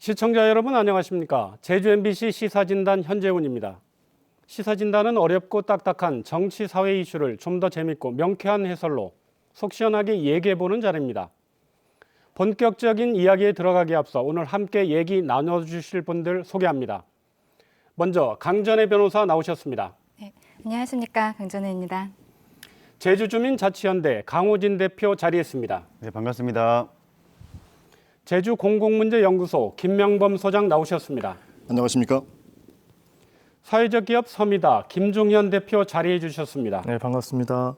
시청자 여러분 안녕하십니까? 제주 MBC 시사진단 현재훈입니다. 시사진단은 어렵고 딱딱한 정치 사회 이슈를 좀 더 재밌고 명쾌한 해설로 속 시원하게 얘기해보는 자리입니다. 본격적인 이야기에 들어가기 앞서 오늘 함께 얘기 나눠주실 분들 소개합니다. 먼저 강전혜 변호사 나오셨습니다. 네, 안녕하십니까, 강전혜입니다. 제주주민자치연대 강호진 대표 자리했습니다. 네, 반갑습니다. 제주공공문제연구소 김명범 소장 나오셨습니다. 안녕하십니까? 사회적 기업 서미다 김종현 대표 자리해 주셨습니다. 네, 반갑습니다.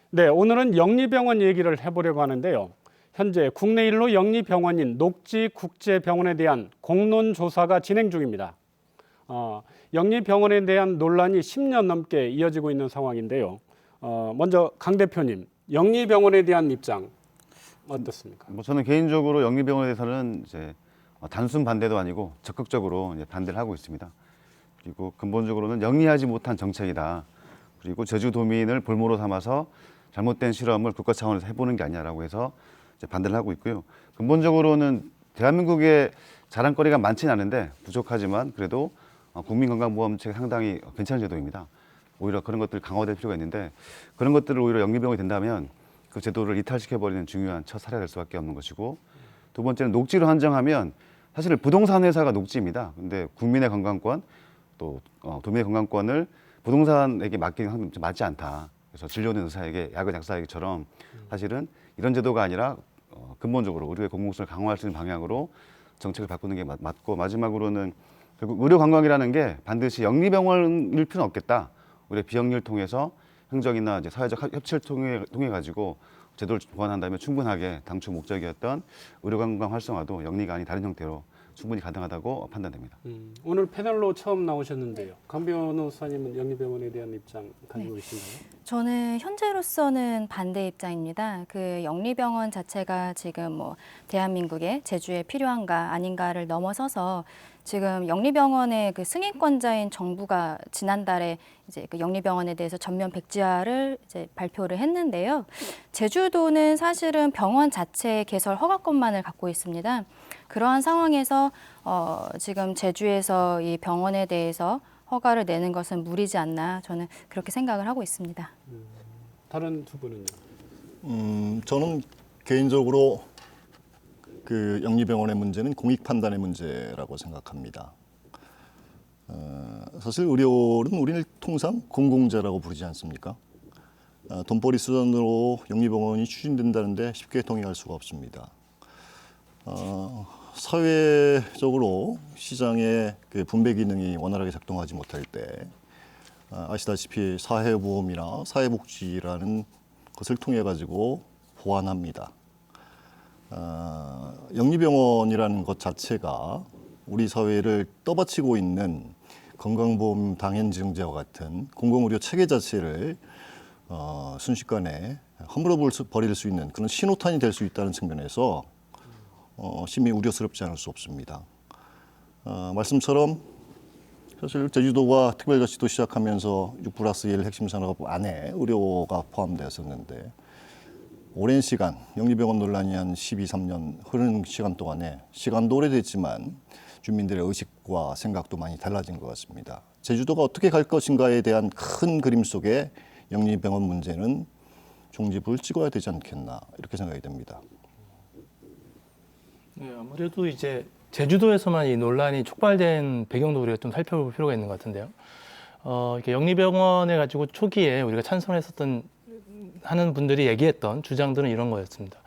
네, 오늘은 영리병원 얘기를 해보려고 하는데요. 현재 국내 1로 영리병원인 녹지국제병원에 대한 공론조사가 진행 중입니다. 영리병원에 대한 논란이 10년 넘게 이어지고 있는 상황인데요. 먼저 강 대표님, 영리병원에 대한 입장 어떻습니까? 저는 개인적으로 영리병원에 대해서는 이제 단순 반대도 아니고 적극적으로 이제 반대를 하고 있습니다. 그리고 근본적으로는 영리하지 못한 정책이다. 그리고 제주도민을 볼모로 삼아서 잘못된 실험을 국가 차원에서 해보는 게 아니냐라고 해서 이제 반대를 하고 있고요. 근본적으로는 대한민국에 자랑거리가 많지는 않은데 부족하지만 그래도 국민건강보험책이 상당히 괜찮은 제도입니다. 오히려 그런 것들이 강화될 필요가 있는데 그런 것들을 오히려 영리병원이 된다면 그 제도를 이탈시켜버리는 중요한 첫 사례가 될 수밖에 없는 것이고, 두 번째는 녹지로 한정하면 사실 부동산 회사가 녹지입니다. 근데 국민의 건강권 또 도민의 건강권을 부동산에게 맡기는 좀 맞지 않다. 그래서 진료하는 의사에게 야근 약사에게처럼 사실은 이런 제도가 아니라 근본적으로 의료의 공공성을 강화할 수 있는 방향으로 정책을 바꾸는 게 맞고, 마지막으로는 결국 의료 관광이라는 게 반드시 영리병원일 필요는 없겠다. 우리 비영리를 통해서 행정이나 이제 사회적 협치를 통해 가지고 제도를 보완한다면 충분하게 당초 목적이었던 의료관광 활성화도 영리가 아닌 다른 형태로 충분히 가능하다고 판단됩니다. 오늘 패널로 처음 나오셨는데요. 강 변호사님은 영리병원에 대한 입장 가지고 계신가요? 저는 현재로서는 반대 입장입니다. 그 영리병원 자체가 지금 대한민국에 제주에 필요한가 아닌가를 넘어서서 지금 영리병원의 그 승인권자인 정부가 지난달에 이제 그 영리병원에 대해서 전면 백지화를 이제 발표를 했는데요. 제주도는 사실은 병원 자체 개설 허가권만을 갖고 있습니다. 그러한 상황에서 지금 제주에서 이 병원에 대해서 허가를 내는 것은 무리지 않나, 저는 그렇게 생각을 하고 있습니다. 다른 두 분은요? 저는 개인적으로 그 영리병원의 문제는 공익 판단의 문제라고 생각합니다. 사실 의료는 우리는 통상 공공재라고 부르지 않습니까? 돈벌이 수단으로 영리병원이 추진된다는데 쉽게 동의할 수가 없습니다. 사회적으로 시장의 그 분배 기능이 원활하게 작동하지 못할 때 아시다시피 사회보험이나 사회복지라는 것을 통해 가지고 보완합니다. 영리병원이라는 것 자체가 우리 사회를 떠받치고 있는 건강보험 당연증자와 같은 공공의료 체계 자체를 순식간에 허물어 버릴 수 있는 그런 신호탄이 될 수 있다는 측면에서 심히 우려스럽지 않을 수 없습니다. 말씀처럼 사실 제주도가 특별자치도 시작하면서 6+1 핵심 산업 안에 의료가 포함되었었는데 오랜 시간, 영리병원 논란이 한 12~13년 흐르는 시간 동안에 시간도 오래됐지만 주민들의 의식과 생각도 많이 달라진 것 같습니다. 제주도가 어떻게 갈 것인가에 대한 큰 그림 속에 영리병원 문제는 종지부를 찍어야 되지 않겠나 이렇게 생각이 됩니다. 네, 아무래도 이제 제주도에서만 이 논란이 촉발된 배경도 우리가 좀 살펴볼 필요가 있는 것 같은데요. 이렇게 영리병원을 가지고 초기에 우리가 찬성했었던 하는 분들이 얘기했던 주장들은 이런 거였습니다.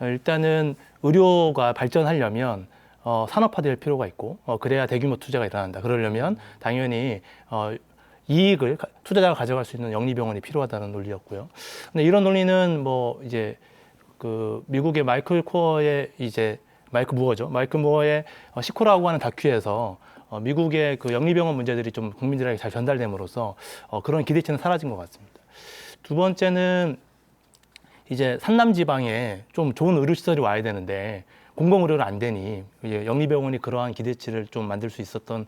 일단은 의료가 발전하려면 산업화될 필요가 있고 그래야 대규모 투자가 일어난다. 그러려면 당연히 이익을 투자자가 가져갈 수 있는 영리병원이 필요하다는 논리였고요. 근데 이런 논리는 이제 그 미국의 마이클 무어의 시코라고 하는 다큐에서 미국의 그 영리병원 문제들이 좀 국민들에게 잘 전달됨으로써 그런 기대치는 사라진 것 같습니다. 두 번째는 이제 산남 지방에 좀 좋은 의료시설이 와야 되는데 공공의료는 안 되니 영리병원이 그러한 기대치를 좀 만들 수 있었던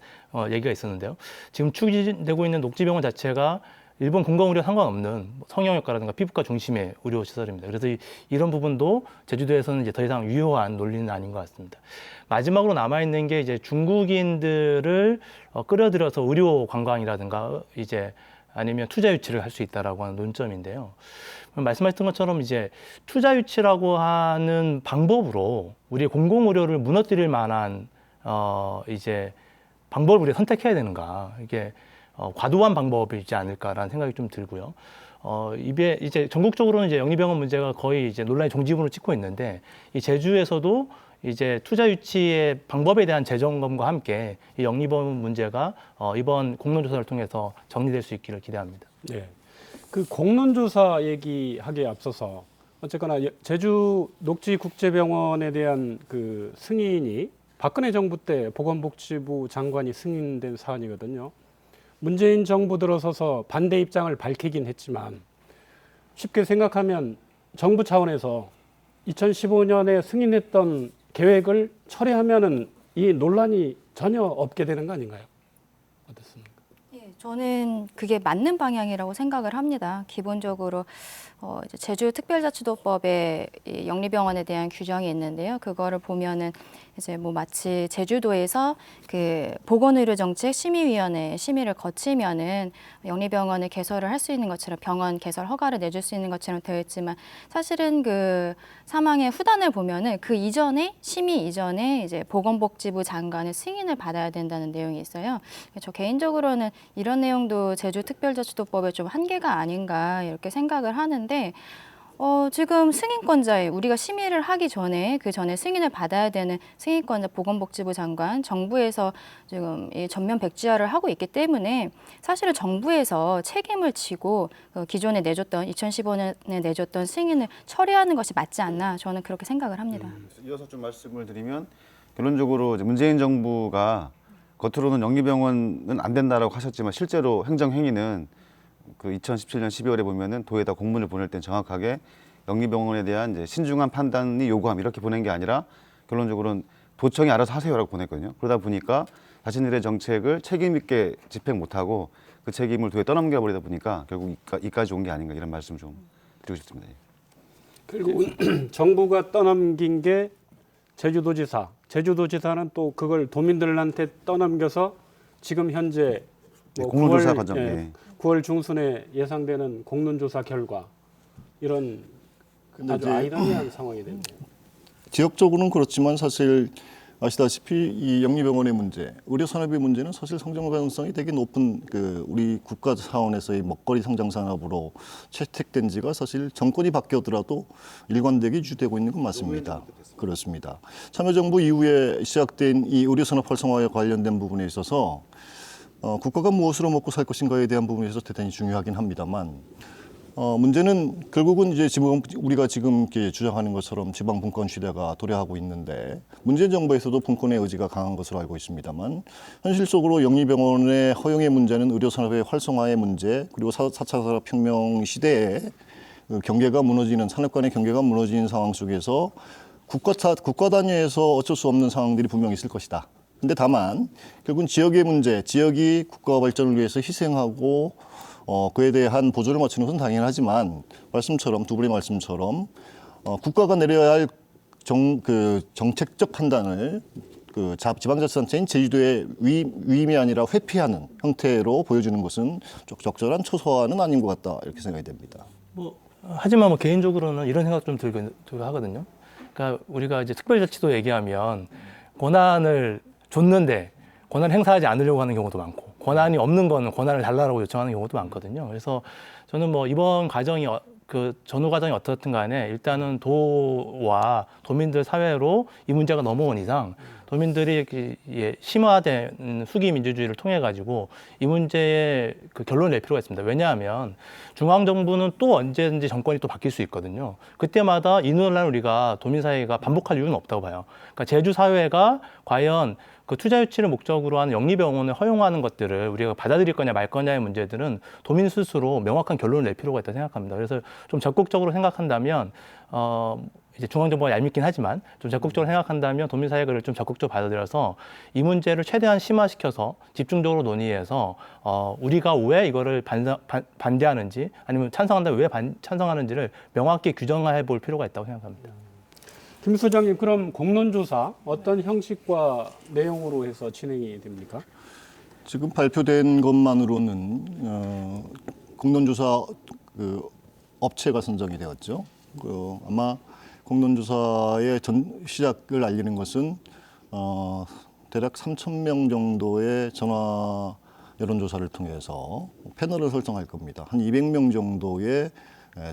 얘기가 있었는데요. 지금 추진되고 있는 녹지병원 자체가 일본 공공의료 상관없는 성형외과라든가 피부과 중심의 의료 시설입니다. 그래서 이런 부분도 제주도에서는 이제 더 이상 유효한 논리는 아닌 것 같습니다. 마지막으로 남아 있는 게 이제 중국인들을 끌어들여서 의료 관광이라든가 이제 아니면 투자 유치를 할 수 있다라고 하는 논점인데요. 말씀하셨던 것처럼 이제 투자 유치라고 하는 방법으로 우리의 공공의료를 무너뜨릴 만한 이제 방법을 우리가 선택해야 되는가, 이게 과도한 방법이지 않을까라는 생각이 좀 들고요. 이제 전국적으로는 이제 영리병원 문제가 거의 이제 논란의 종지부를 찍고 있는데, 이 제주에서도 이제 투자 유치의 방법에 대한 재점검과 함께 이 영리병원 문제가 이번 공론조사를 통해서 정리될 수 있기를 기대합니다. 네. 그 공론조사 얘기하기에 앞서서 어쨌거나 제주 녹지국제병원에 대한 그 승인이 박근혜 정부 때 보건복지부 장관이 승인된 사안이거든요. 문재인 정부 들어서서 반대 입장을 밝히긴 했지만 쉽게 생각하면 정부 차원에서 2015년에 승인했던 계획을 철회하면은 이 논란이 전혀 없게 되는 거 아닌가요? 어떻습니까? 예, 저는 그게 맞는 방향이라고 생각을 합니다. 기본적으로 이제 제주특별자치도법에 이 영리병원에 대한 규정이 있는데요. 그거를 보면은 이제 뭐 마치 제주도에서 그 보건의료정책심의위원회 심의를 거치면은 영리병원을 개설을 할 수 있는 것처럼 병원 개설 허가를 내줄 수 있는 것처럼 되어 있지만, 사실은 그 사망의 후단을 보면은 그 이전에 심의 이전에 이제 보건복지부 장관의 승인을 받아야 된다는 내용이 있어요. 저 개인적으로는 이런 내용도 제주특별자치도법의 좀 한계가 아닌가 이렇게 생각을 하는데, 지금 승인권자에 우리가 심의를 하기 전에 그 전에 승인을 받아야 되는 승인권자 보건복지부 장관, 정부에서 지금 이 전면 백지화를 하고 있기 때문에 사실은 정부에서 책임을 지고 기존에 내줬던 2015년에 내줬던 승인을 처리하는 것이 맞지 않나, 저는 그렇게 생각을 합니다. 이어서 좀 말씀을 드리면, 결론적으로 이제 문재인 정부가 겉으로는 영리병원은 안 된다라고 하셨지만 실제로 행정 행위는 그 2017년 12월에 보면은 도에다 공문을 보낼 땐 정확하게 영리병원에 대한 이제 신중한 판단이 요구함 이렇게 보낸 게 아니라 결론적으로는 도청이 알아서 하세요라고 보냈거든요. 그러다 보니까 자신들의 정책을 책임 있게 집행 못하고 그 책임을 도에 떠넘겨 버리다 보니까 결국 이까지 온 게 아닌가, 이런 말씀 좀 드리고 싶습니다. 결국은 정부가 떠넘긴 게 제주도지사. 제주도지사는 또 그걸 도민들한테 떠넘겨서 지금 현재 네, 공론조사 9월, 과정. 네. 9월 중순에 예상되는 공론조사 결과, 이런 근데 아주 이제 아이러니한 상황이 됐네요. 지역적으로는 그렇지만 사실 아시다시피 이 영리병원의 문제, 의료 산업의 문제는 사실 성장 가능성이 되게 높은 그 우리 국가 차원에서의 먹거리 성장 산업으로 채택된 지가 사실 정권이 바뀌었더라도 일관되게 유지되고 있는 건 맞습니다. 그렇습니다. 참여정부 이후에 시작된 이 의료 산업 활성화에 관련된 부분에 있어서 국가가 무엇으로 먹고 살 것인가에 대한 부분에 있어서 대단히 중요하긴 합니다만, 문제는 결국은 이제 우리가 지금 이렇게 주장하는 것처럼 지방 분권 시대가 도래하고 있는데, 문재인 정부에서도 분권의 의지가 강한 것으로 알고 있습니다만, 현실적으로 영리병원의 허용의 문제는 의료 산업의 활성화의 문제, 그리고 4차 산업혁명 시대에 그 경계가 무너지는, 산업 간의 경계가 무너지는 상황 속에서 국가 단위에서 어쩔 수 없는 상황들이 분명히 있을 것이다. 근데 다만 결국은 지역의 문제, 지역이 국가 발전을 위해서 희생하고 그에 대한 보조를 맞추는 것은 당연하지만, 말씀처럼 두 분의 말씀처럼 국가가 내려야 할 정책적 판단을 그 지방자치단체인 제주도의 위임이 아니라 회피하는 형태로 보여주는 것은 적절한 초소화는 아닌 것 같다, 이렇게 생각이 됩니다. 하지만 개인적으로는 이런 생각 좀 들고 하거든요. 그러니까 우리가 이제 특별자치도 얘기하면 권한을 줬는데 권한을 행사하지 않으려고 하는 경우도 많고, 권한이 없는 거는 권한을 달라고 요청하는 경우도 많거든요. 그래서 저는 이번 과정이 그 전후 과정이 어떻든 간에 일단은 도와 도민들 사회로 이 문제가 넘어온 이상 도민들이 심화된 수기 민주주의를 통해 가지고 이 문제에 그 결론을 낼 필요가 있습니다. 왜냐하면 중앙 정부는 또 언제든지 정권이 또 바뀔 수 있거든요. 그때마다 이 논란을 우리가 도민 사회가 반복할 이유는 없다고 봐요. 그러니까 제주 사회가 과연 그 투자 유치를 목적으로 하는 영리병원을 허용하는 것들을 우리가 받아들일 거냐 말 거냐의 문제들은 도민 스스로 명확한 결론을 낼 필요가 있다고 생각합니다. 그래서 좀 적극적으로 생각한다면 이제 중앙정부가 얄밉긴 하지만 좀 적극적으로 생각한다면 도민사회가 그걸 좀 적극적으로 받아들여서 이 문제를 최대한 심화시켜서 집중적으로 논의해서 우리가 왜 이거를 반대하는지 아니면 찬성한다면 왜 찬성하는지를 명확히 규정해 볼 필요가 있다고 생각합니다. 김 소장님, 그럼 공론조사 어떤 형식과 내용으로 해서 진행이 됩니까? 지금 발표된 것만으로는 공론조사 그 업체가 선정이 되었죠. 아마 공론조사의 시작을 알리는 것은 대략 3,000명 정도의 전화 여론조사를 통해서 패널을 설정할 겁니다. 한 200명 정도의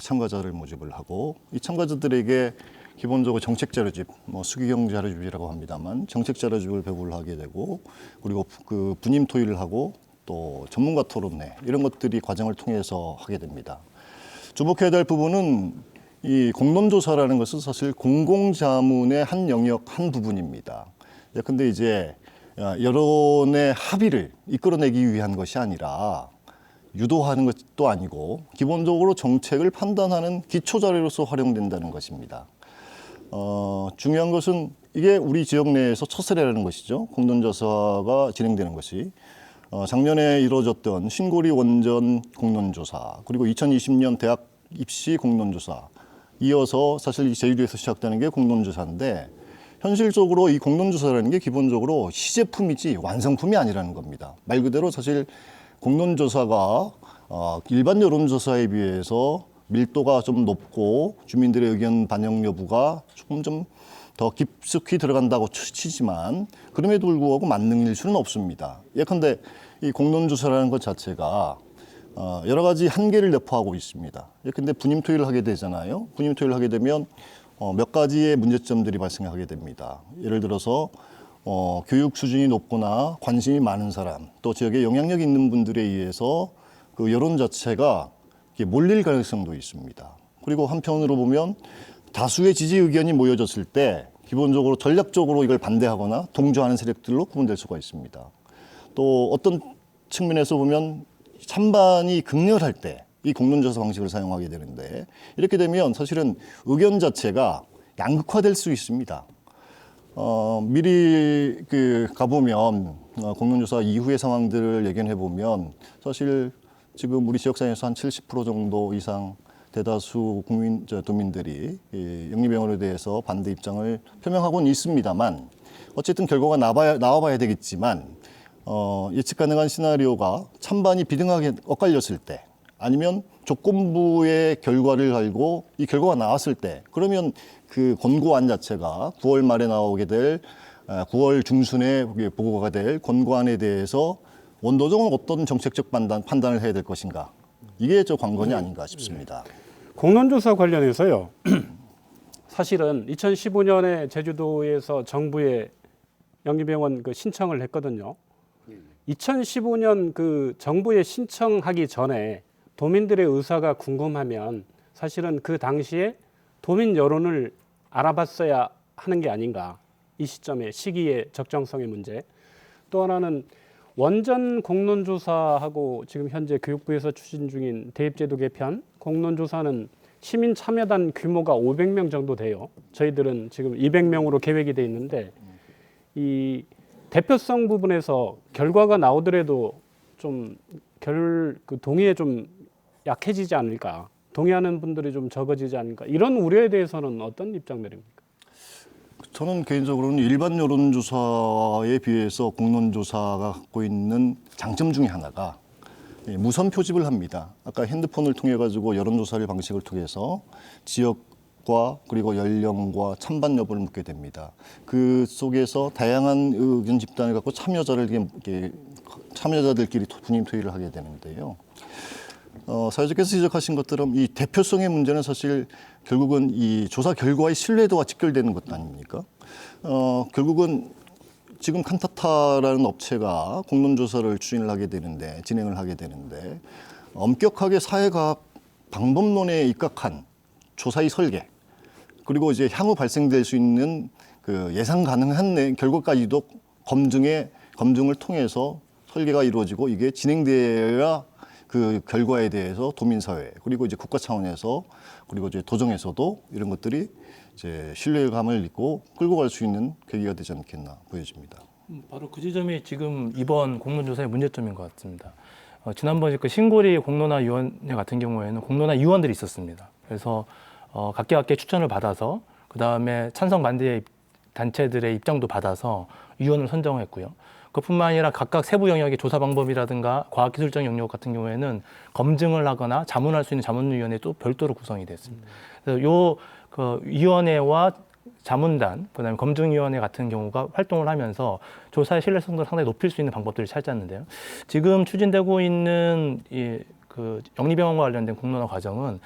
참가자를 모집을 하고 이 참가자들에게 기본적으로 정책 자료집, 수기경 자료집이라고 합니다만 정책 자료집을 배부를 하게 되고 그리고 그 분임 토의를 하고 또 전문가 토론회 이런 것들이 과정을 통해서 하게 됩니다. 주목해야 될 부분은 이 공론조사라는 것은 사실 공공자문의 한 영역 한 부분입니다. 근데 이제 여론의 합의를 이끌어내기 위한 것이 아니라 유도하는 것도 아니고 기본적으로 정책을 판단하는 기초자료로서 활용된다는 것입니다. 중요한 것은 이게 우리 지역 내에서 첫 사례라는 것이죠. 공론조사가 진행되는 것이. 작년에 이루어졌던 신고리 원전 공론조사, 그리고 2020년 대학 입시 공론조사, 이어서 사실 제주도에서 시작되는 게 공론조사인데 현실적으로 이 공론조사라는 게 기본적으로 시제품이지 완성품이 아니라는 겁니다. 말 그대로 사실 공론조사가 일반 여론조사에 비해서 밀도가 좀 높고 주민들의 의견 반영 여부가 조금 좀 더 깊숙이 들어간다고 치지만 그럼에도 불구하고 만능일 수는 없습니다. 예컨대 이 공론조사라는 것 자체가 여러 가지 한계를 내포하고 있습니다. 예컨대 분임 토의를 하게 되잖아요. 분임 토의를 하게 되면 몇 가지의 문제점들이 발생하게 됩니다. 예를 들어서 교육 수준이 높거나 관심이 많은 사람, 또 지역에 영향력 있는 분들에 의해서 그 여론 자체가 몰릴 가능성도 있습니다. 그리고 한편으로 보면 다수의 지지 의견이 모여졌을 때 기본적으로 전략적으로 이걸 반대하거나 동조하는 세력들로 구분될 수가 있습니다. 또 어떤 측면에서 보면 찬반이 극렬할 때 이 공론조사 방식을 사용하게 되는데 이렇게 되면 사실은 의견 자체가 양극화될 수 있습니다. 미리 가보면 공론조사 이후의 상황들을 예견해 보면 사실 지금 우리 지역사회에서 한 70% 정도 이상 대다수 도민들이 이 영리병원에 대해서 반대 입장을 표명하고는 있습니다만 어쨌든 결과가 나와봐야 되겠지만 예측 가능한 시나리오가 찬반이 비등하게 엇갈렸을 때 아니면 조건부의 결과를 알고 이 결과가 나왔을 때 그러면 그 권고안 자체가 9월 말에 나오게 될 9월 중순에 보고가 될 권고안에 대해서 원도적으로 어떤 정책적 판단을 해야 될 것인가 이게 저 관건이 아닌가 싶습니다. 공론조사 관련해서요. 사실은 2015년에 제주도에서 정부에 영리병원 그 신청을 했거든요. 2015년 그 정부에 신청하기 전에 도민들의 의사가 궁금하면 사실은 그 당시에 도민 여론을 알아봤어야 하는 게 아닌가. 이 시점에 시기의 적정성의 문제. 또 하나는 원전 공론조사하고 지금 현재 교육부에서 추진 중인 대입제도 개편 공론조사는 시민 참여단 규모가 500명 정도 돼요. 저희들은 지금 200명으로 계획이 돼 있는데 이 대표성 부분에서 결과가 나오더라도 좀 그 동의에 좀 약해지지 않을까, 동의하는 분들이 좀 적어지지 않을까, 이런 우려에 대해서는 어떤 입장 내립니까? 저는 개인적으로는 일반 여론조사에 비해서 공론조사가 갖고 있는 장점 중에 하나가 무선 표집을 합니다. 아까 핸드폰을 통해 가지고 여론조사를 방식을 통해서 지역과 그리고 연령과 찬반 여부를 묻게 됩니다. 그 속에서 다양한 의견 집단을 갖고 참여자들끼리 분임 토의를 하게 되는데요. 사회자께서 지적하신 것처럼 이 대표성의 문제는 사실 결국은 이 조사 결과의 신뢰도와 직결되는 것 아닙니까? 결국은 지금 칸타타라는 업체가 공론조사를 진행을 하게 되는데 엄격하게 사회과학 방법론에 입각한 조사의 설계 그리고 이제 향후 발생될 수 있는 그 예상 가능한 결과까지도 검증을 통해서 설계가 이루어지고 이게 진행되어야 그 결과에 대해서 도민사회 그리고 이제 국가 차원에서 그리고 이제 도정에서도 이런 것들이 이제 신뢰감을 잊고 끌고 갈 수 있는 계기가 되지 않겠나 보여집니다. 바로 그 지점이 지금 이번 공론조사의 문제점인 것 같습니다. 지난번 그 신고리 공론화위원회 같은 경우에는 공론화위원들이 있었습니다. 그래서 각계 추천을 받아서 그 다음에 찬성 반대 단체들의 입장도 받아서 위원을 선정했고요. 그뿐만 아니라 각각 세부 영역의 조사 방법이라든가 과학기술적 영역 같은 경우에는 검증을 하거나 자문할 수 있는 자문위원회 또 별도로 구성이 됐습니다. 그래서 그 위원회와 자문단, 그다음에 검증위원회 같은 경우가 활동을 하면서 조사의 신뢰성을 상당히 높일 수 있는 방법들을 찾았는데요. 지금 추진되고 있는 그 영리병원과 관련된 공론화 과정은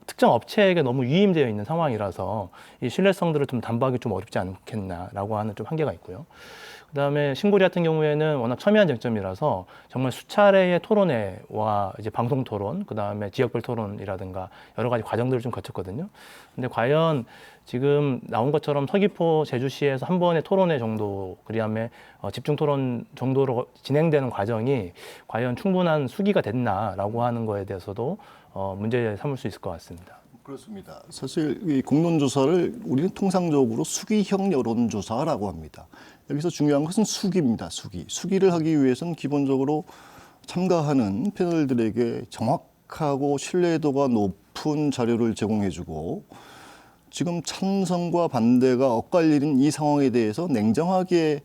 특정 업체에게 너무 위임되어 있는 상황이라서 이 신뢰성들을 좀 담보하기 좀 어렵지 않겠나라고 하는 좀 한계가 있고요. 그다음에 신고리 같은 경우에는 워낙 첨예한 쟁점이라서 정말 수차례의 토론회와 이제 방송 토론, 그다음에 지역별 토론이라든가 여러 가지 과정들을 좀 거쳤거든요. 근데 과연 지금 나온 것처럼 서귀포, 제주시에서 한 번의 토론회 정도, 그다음에 집중 토론 정도로 진행되는 과정이 과연 충분한 수기가 됐나라고 하는 거에 대해서도 문제 삼을 수 있을 것 같습니다. 그렇습니다. 사실 이 공론조사를 우리는 통상적으로 수기형 여론조사라고 합니다. 여기서 중요한 것은 수기입니다. 수기를 하기 위해서는 기본적으로 참가하는 패널들에게 정확하고 신뢰도가 높은 자료를 제공해주고 지금 찬성과 반대가 엇갈리는 이 상황에 대해서 냉정하게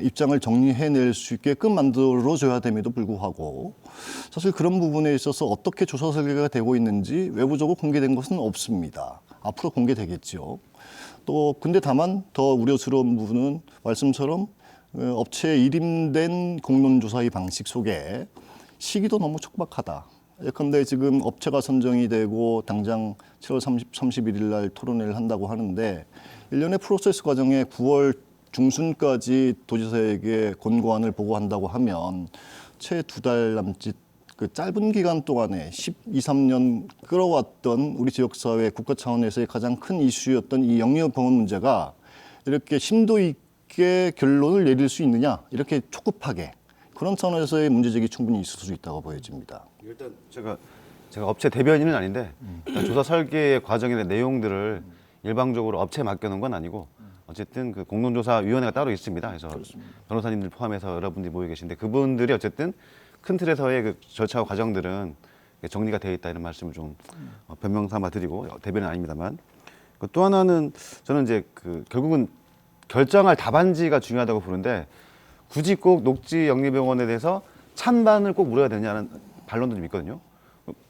입장을 정리해낼 수 있게끔 만들어줘야 됨에도 불구하고 사실 그런 부분에 있어서 어떻게 조사 설계가 되고 있는지 외부적으로 공개된 것은 없습니다. 앞으로 공개되겠죠. 또 근데 다만 더 우려스러운 부분은 말씀처럼 업체에 일임된 공론조사의 방식 속에 시기도 너무 촉박하다. 예컨대 지금 업체가 선정이 되고 당장 7월 31일 날 토론회를 한다고 하는데 일련의 프로세스 과정에 9월 중순까지 도지사에게 권고안을 보고한다고 하면 채 2달 남짓 그 짧은 기간 동안에 12, 13년 끌어왔던 우리 지역사회 국가 차원에서의 가장 큰 이슈였던 이 영리병원 문제가 이렇게 심도 있게 결론을 내릴 수 있느냐 이렇게 초급하게 그런 차원에서의 문제제기 충분히 있을 수 있다고 보여집니다. 일단 제가 업체 대변인은 아닌데 일단 조사 설계의 과정이나 내용들을 일방적으로 업체에 맡겨놓은 건 아니고 어쨌든 그 공론조사위원회가 따로 있습니다. 그래서 변호사님들 포함해서 여러분들이 모여 계신데 그분들이 어쨌든 큰 틀에서의 그 절차와 과정들은 정리가 되어 있다 이런 말씀을 좀 변명 삼아 드리고 대변은 아닙니다만 또 하나는 저는 이제 그 결국은 결정할 답안지가 중요하다고 보는데 굳이 꼭 녹지 영리병원에 대해서 찬반을 꼭 물어야 되냐는 반론도 좀 있거든요.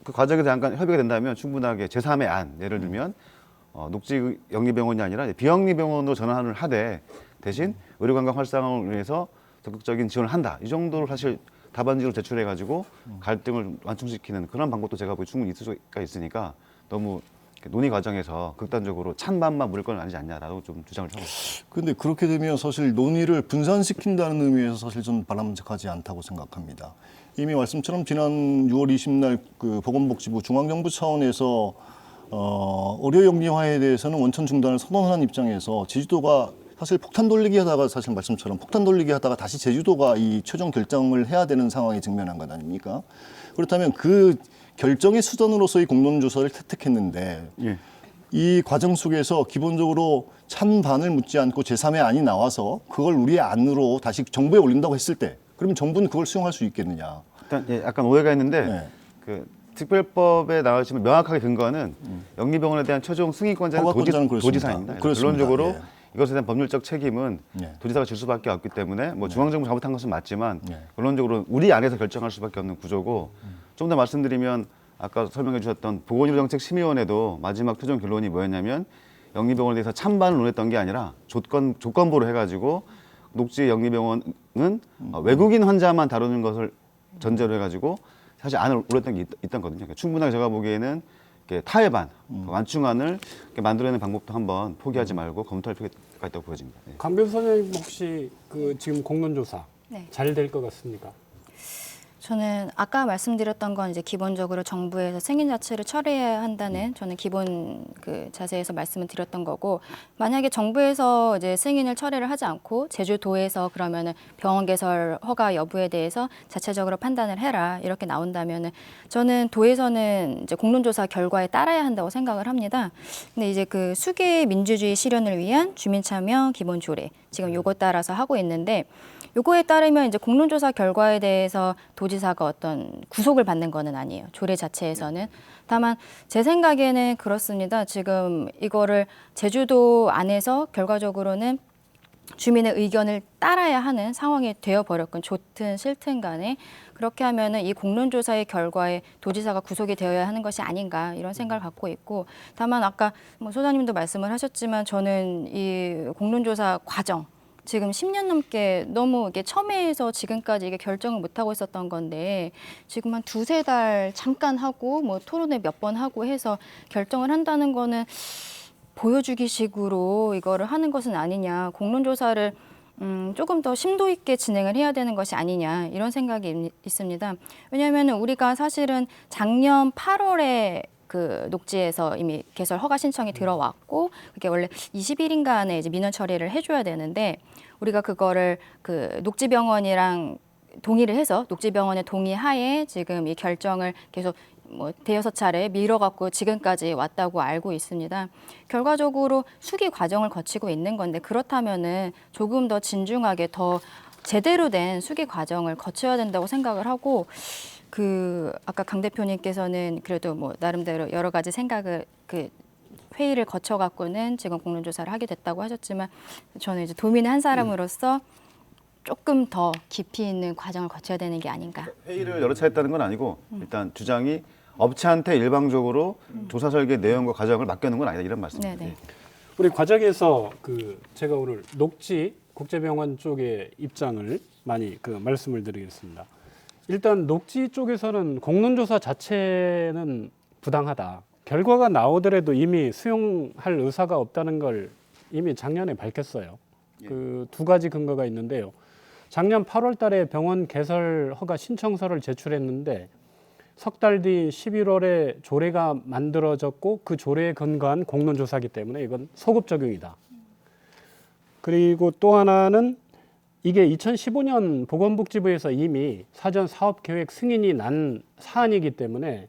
그 과정에서 잠깐 협의가 된다면 충분하게 제3의 안 예를 들면 녹지 영리병원이 아니라 비영리병원으로 전환을 하되 대신 의료관광 활성화를 위해서 적극적인 지원을 한다. 이 정도로 사실 답안지로 제출해가지고 갈등을 완충시키는 그런 방법도 제가 보기 충분히 있을 수가 있으니까 너무 논의 과정에서 극단적으로 찬반만 물을 건 아니지 않냐라고 좀 주장을 하고 있습니다. 그런데 그렇게 되면 사실 논의를 분산시킨다는 의미에서 사실 좀 바람직하지 않다고 생각합니다. 이미 말씀처럼 지난 6월 20일 그 보건복지부 중앙정부 차원에서 의료 영리화에 대해서는 원천 중단을 선언한 입장에서 제주도가 사실 폭탄 돌리기 하다가 사실 말씀처럼 폭탄 돌리기 하다가 다시 제주도가 이 최종 결정을 해야 되는 상황에 직면한 것 아닙니까? 그렇다면 그 결정의 수단으로서의 공론조사를 채택했는데 예. 이 과정 속에서 기본적으로 찬반을 묻지 않고 제3의 안이 나와서 그걸 우리의 안으로 다시 정부에 올린다고 했을 때 그러면 정부는 그걸 수용할 수 있겠느냐? 일단 약간 오해가 있는데 네. 그 특별법에 나오시면 명확하게 근거는 영리병원에 대한 최종 승인권자는 허가권자는 그렇습니다. 도지사입니다. 그렇습니다. 결론적으로 예. 이것에 대한 법률적 책임은 예. 도지사가 질 수밖에 없기 때문에 뭐 중앙정부 잘못한 것은 맞지만 예. 결론적으로 우리 안에서 결정할 수밖에 없는 구조고 좀 더 말씀드리면 아까 설명해 주셨던 보건의료정책심의원회도 마지막 최종 결론이 뭐였냐면 영리병원에 대해서 찬반을 논했던 게 아니라 조건부로 해가지고 녹지 영리병원은 외국인 환자만 다루는 것을 전제로 해가지고 사실 안을 올렸던 게 있던 거거든요. 그러니까 충분하게 제가 보기에는 타협안, 완충안을 만들어내는 방법도 한번 포기하지 말고 검토할 필요가 있다고 보여집니다. 네. 강 변호사님 혹시 그 지금 공론조사 네. 잘 될 것 같습니까? 저는 아까 말씀드렸던 건 이제 기본적으로 정부에서 승인 자체를 철회해야 한다는 저는 기본 그 자세에서 말씀을 드렸던 거고, 만약에 정부에서 이제 승인을 철회를 하지 않고 제주도에서 그러면은 병원 개설 허가 여부에 대해서 자체적으로 판단을 해라 이렇게 나온다면은 저는 도에서는 이제 공론조사 결과에 따라야 한다고 생각을 합니다. 근데 이제 그 수계 민주주의 실현을 위한 주민참여 기본 조례 지금 요거 따라서 하고 있는데, 요거에 따르면 이제 공론조사 결과에 대해서 도지사가 어떤 구속을 받는 거는 아니에요. 조례 자체에서는. 다만 제 생각에는 그렇습니다. 지금 이거를 제주도 안에서 결과적으로는 주민의 의견을 따라야 하는 상황이 되어버렸건 좋든 싫든 간에 그렇게 하면은 이 공론조사의 결과에 도지사가 구속이 되어야 하는 것이 아닌가 이런 생각을 갖고 있고, 다만 아까 뭐 소장님도 말씀을 하셨지만 저는 이 공론조사 과정 지금 10년 넘게 너무 이게 첨예해서 지금까지 이게 결정을 못 하고 있었던 건데 지금 한 두세 달 잠깐 하고 뭐 토론회 몇 번 하고 해서 결정을 한다는 거는 보여주기식으로 이거를 하는 것은 아니냐. 공론조사를 조금 더 심도 있게 진행을 해야 되는 것이 아니냐 이런 생각이 있습니다. 왜냐하면 우리가 사실은 작년 8월에 그 녹지에서 이미 개설 허가 신청이 들어왔고 그게 원래 20일인가 안에 이제 민원 처리를 해줘야 되는데 우리가 그거를 그 녹지병원이랑 동의를 해서 녹지병원의 동의하에 지금 이 결정을 계속 뭐 대여섯 차례 밀어갖고 지금까지 왔다고 알고 있습니다. 결과적으로 수기 과정을 거치고 있는 건데 그렇다면은 조금 더 진중하게 더 제대로 된 수기 과정을 거쳐야 된다고 생각을 하고, 그 아까 강 대표님께서는 그래도 뭐 나름대로 여러 가지 생각을 그 회의를 거쳐 갖고는 지금 공론조사를 하게 됐다고 하셨지만 저는 이제 도민의 한 사람으로서 조금 더 깊이 있는 과정을 거쳐야 되는 게 아닌가. 회의를 여러 차례 했다는 건 아니고 일단 주장이 업체한테 일방적으로 조사 설계 내용과 과정을 맡겨놓은 건 아니다 이런 말씀입니다. 네네. 우리 과정에서 그 제가 오늘 녹지 국제병원 쪽의 입장을 많이 그 말씀을 드리겠습니다. 일단 녹지 쪽에서는 공론조사 자체는 부당하다. 결과가 나오더라도 이미 수용할 의사가 없다는 걸 이미 작년에 밝혔어요. 그 두 가지 근거가 있는데요. 작년 8월 달에 병원 개설 허가 신청서를 제출했는데 석 달 뒤 11월에 조례가 만들어졌고 그 조례에 근거한 공론조사이기 때문에 이건 소급 적용이다. 그리고 또 하나는 이게 2015년 보건복지부에서 이미 사전 사업계획 승인이 난 사안이기 때문에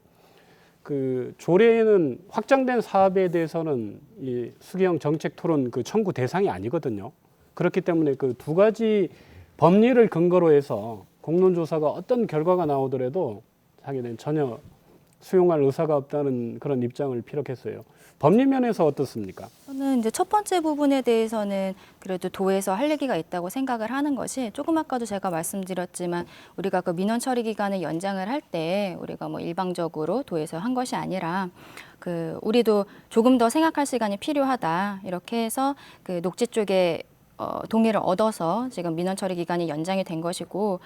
그 조례에는 확장된 사업에 대해서는 이 수기형 정책 토론 그 청구 대상이 아니거든요. 그렇기 때문에 그 두 가지 법리를 근거로 해서 공론조사가 어떤 결과가 나오더라도 자기는 전혀 수용할 의사가 없다는 그런 입장을 피력했어요. 법리 면에서 어떻습니까? 저는 이제 첫 번째 부분에 대해서는 그래도 도에서 할 얘기가 있다고 생각을 하는 것이, 조금 아까도 제가 말씀드렸지만 우리가 그 민원 처리 기간을 연장을 할 때 우리가 뭐 일방적으로 도에서 한 것이 아니라 그 우리도 조금 더 생각할 시간이 필요하다 이렇게 해서 그 녹지 쪽에 동의를 얻어서 지금 민원 처리 기간이 연장이 된 것이고,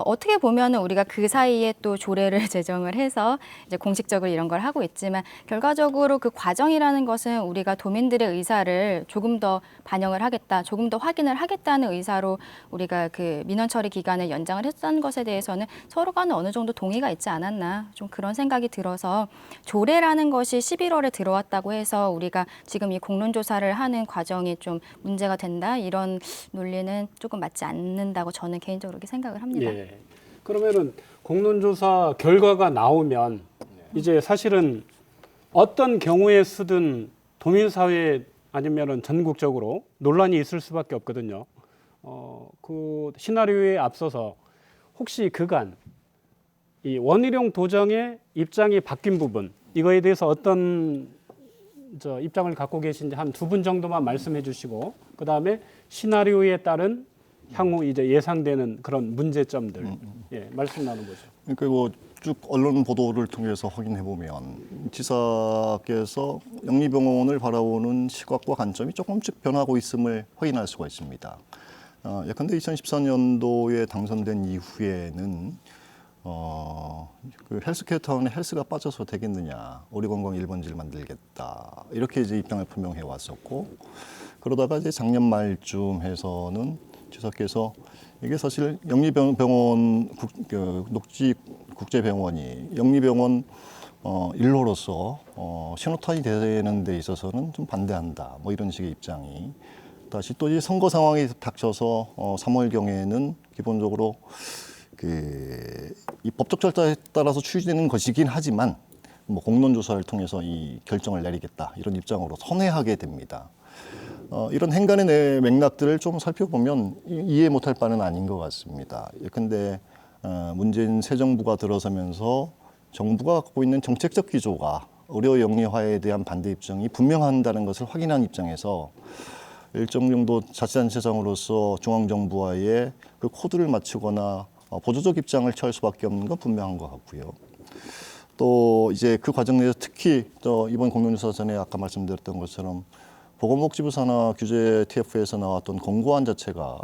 어떻게 보면은 우리가 그 사이에 또 조례를 제정을 해서 이제 공식적으로 이런 걸 하고 있지만 결과적으로 그 과정이라는 것은 우리가 도민들의 의사를 조금 더 반영을 하겠다, 조금 더 확인을 하겠다는 의사로 우리가 그 민원 처리 기간을 연장을 했다는 것에 대해서는 서로 간에 어느 정도 동의가 있지 않았나 좀 그런 생각이 들어서, 조례라는 것이 11월에 들어왔다고 해서 우리가 지금 이 공론조사를 하는 과정이 좀 문제가 된다 이런 논리는 조금 맞지 않는다고 저는 개인적으로 이렇게 생각을 합니다. 예. 그러면은 공론조사 결과가 나오면 이제 사실은 어떤 경우에 쓰든 도민사회 아니면은 전국적으로 논란이 있을 수밖에 없거든요. 그 시나리오에 앞서서 혹시 그간 이 원희룡 도정의 입장이 바뀐 부분 이거에 대해서 어떤 입장을 갖고 계신지 한 두 분 정도만 말씀해 주시고 그 다음에 시나리오에 따른 향후 이제 예상되는 그런 문제점들 예, 말씀 나눠보죠. 그러니까 뭐 쭉 언론 보도를 통해서 확인해 보면 지사께서 영리병원을 바라보는 시각과 관점이 조금씩 변하고 있음을 확인할 수가 있습니다. 예컨대 2014년도에 당선된 이후에는 그 헬스케어 타운에 헬스가 빠져서 되겠느냐, 오리관광 1번지를 만들겠다 이렇게 이제 입장을 표명해 왔었고, 그러다가 이제 작년 말쯤 해서는 지사께서 이게 사실 영리병원 녹지국제병원이 영리병원 일로로서 신호탄이 되는 데 있어서는 좀 반대한다. 뭐 이런 식의 입장이 다시 또 이 선거 상황이 닥쳐서 3월경에는 기본적으로 이 법적 절차에 따라서 추진되는 것이긴 하지만 뭐 공론조사를 통해서 이 결정을 내리겠다 이런 입장으로 선회하게 됩니다. 이런 행간의 맥락들을 좀 살펴보면 이해 못할 바는 아닌 것 같습니다. 예컨대 문재인 새 정부가 들어서면서 정부가 갖고 있는 정책적 기조가 의료 영리화에 대한 반대 입장이 분명한다는 것을 확인한 입장에서 일정 정도 자치단체장으로서 중앙정부와의 그 코드를 맞추거나 보조적 입장을 취할 수밖에 없는 건 분명한 것 같고요. 또 이제 그 과정 내에서 특히 또 이번 공론조사 전에 아까 말씀드렸던 것처럼 보건복지부 산하 규제 TF에서 나왔던 권고안 자체가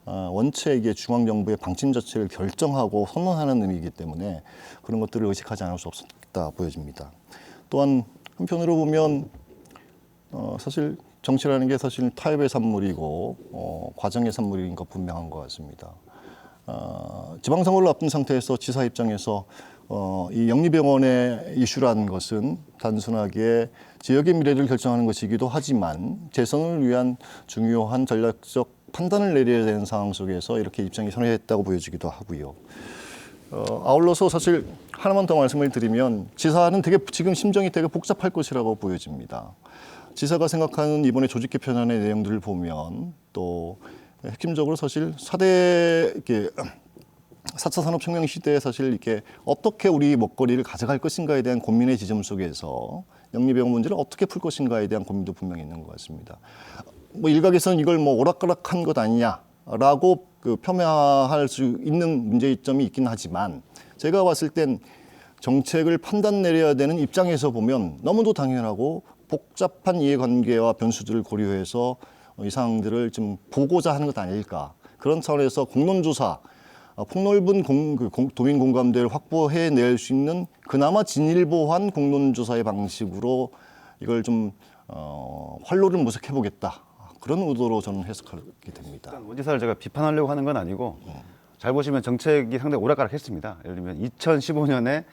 원체 이게 중앙정부의 방침 자체를 결정하고 선언하는 의미이기 때문에 그런 것들을 의식하지 않을 수 없다 보여집니다. 또한 한편으로 보면 사실 정치라는 게 사실 타협의 산물이고 과정의 산물인 것 분명한 것 같습니다. 지방선거를 앞둔 상태에서 지사 입장에서 이 영리병원의 이슈라는 것은 단순하게 지역의 미래를 결정하는 것이기도 하지만 재선을 위한 중요한 전략적 판단을 내려야 되는 상황 속에서 이렇게 입장이 선회했다고 보여지기도 하고요. 아울러서 사실 하나만 더 말씀을 드리면 지사는 지금 심정이 되게 복잡할 것이라고 보여집니다. 지사가 생각하는 이번에 조직 개편안의 내용들을 보면 또 핵심적으로 사실 4차 산업혁명 시대에 사실 이렇게 어떻게 우리 먹거리를 가져갈 것인가에 대한 고민의 지점 속에서 영리병원 문제를 어떻게 풀 것인가에 대한 고민도 분명히 있는 것 같습니다. 뭐 일각에서는 이걸 뭐 오락가락한 것 아니냐라고 폄하할 수 있는 문제점이 있긴 하지만 제가 봤을 땐 정책을 판단 내려야 되는 입장에서 보면 너무도 당연하고 복잡한 이해관계와 변수들을 고려해서 이 사항들을 좀 보고자 하는 것 아닐까. 그런 차원에서 공론조사, 폭넓은 도민 공감대를 확보해낼 수 있는 그나마 진일보한 공론조사의 방식으로 이걸 좀 활로를 모색해보겠다. 그런 의도로 저는 해석하게 됩니다. 원지사를 제가 비판하려고 하는 건 아니고 잘 보시면 정책이 상당히 오락가락했습니다. 예를 들면 2015년에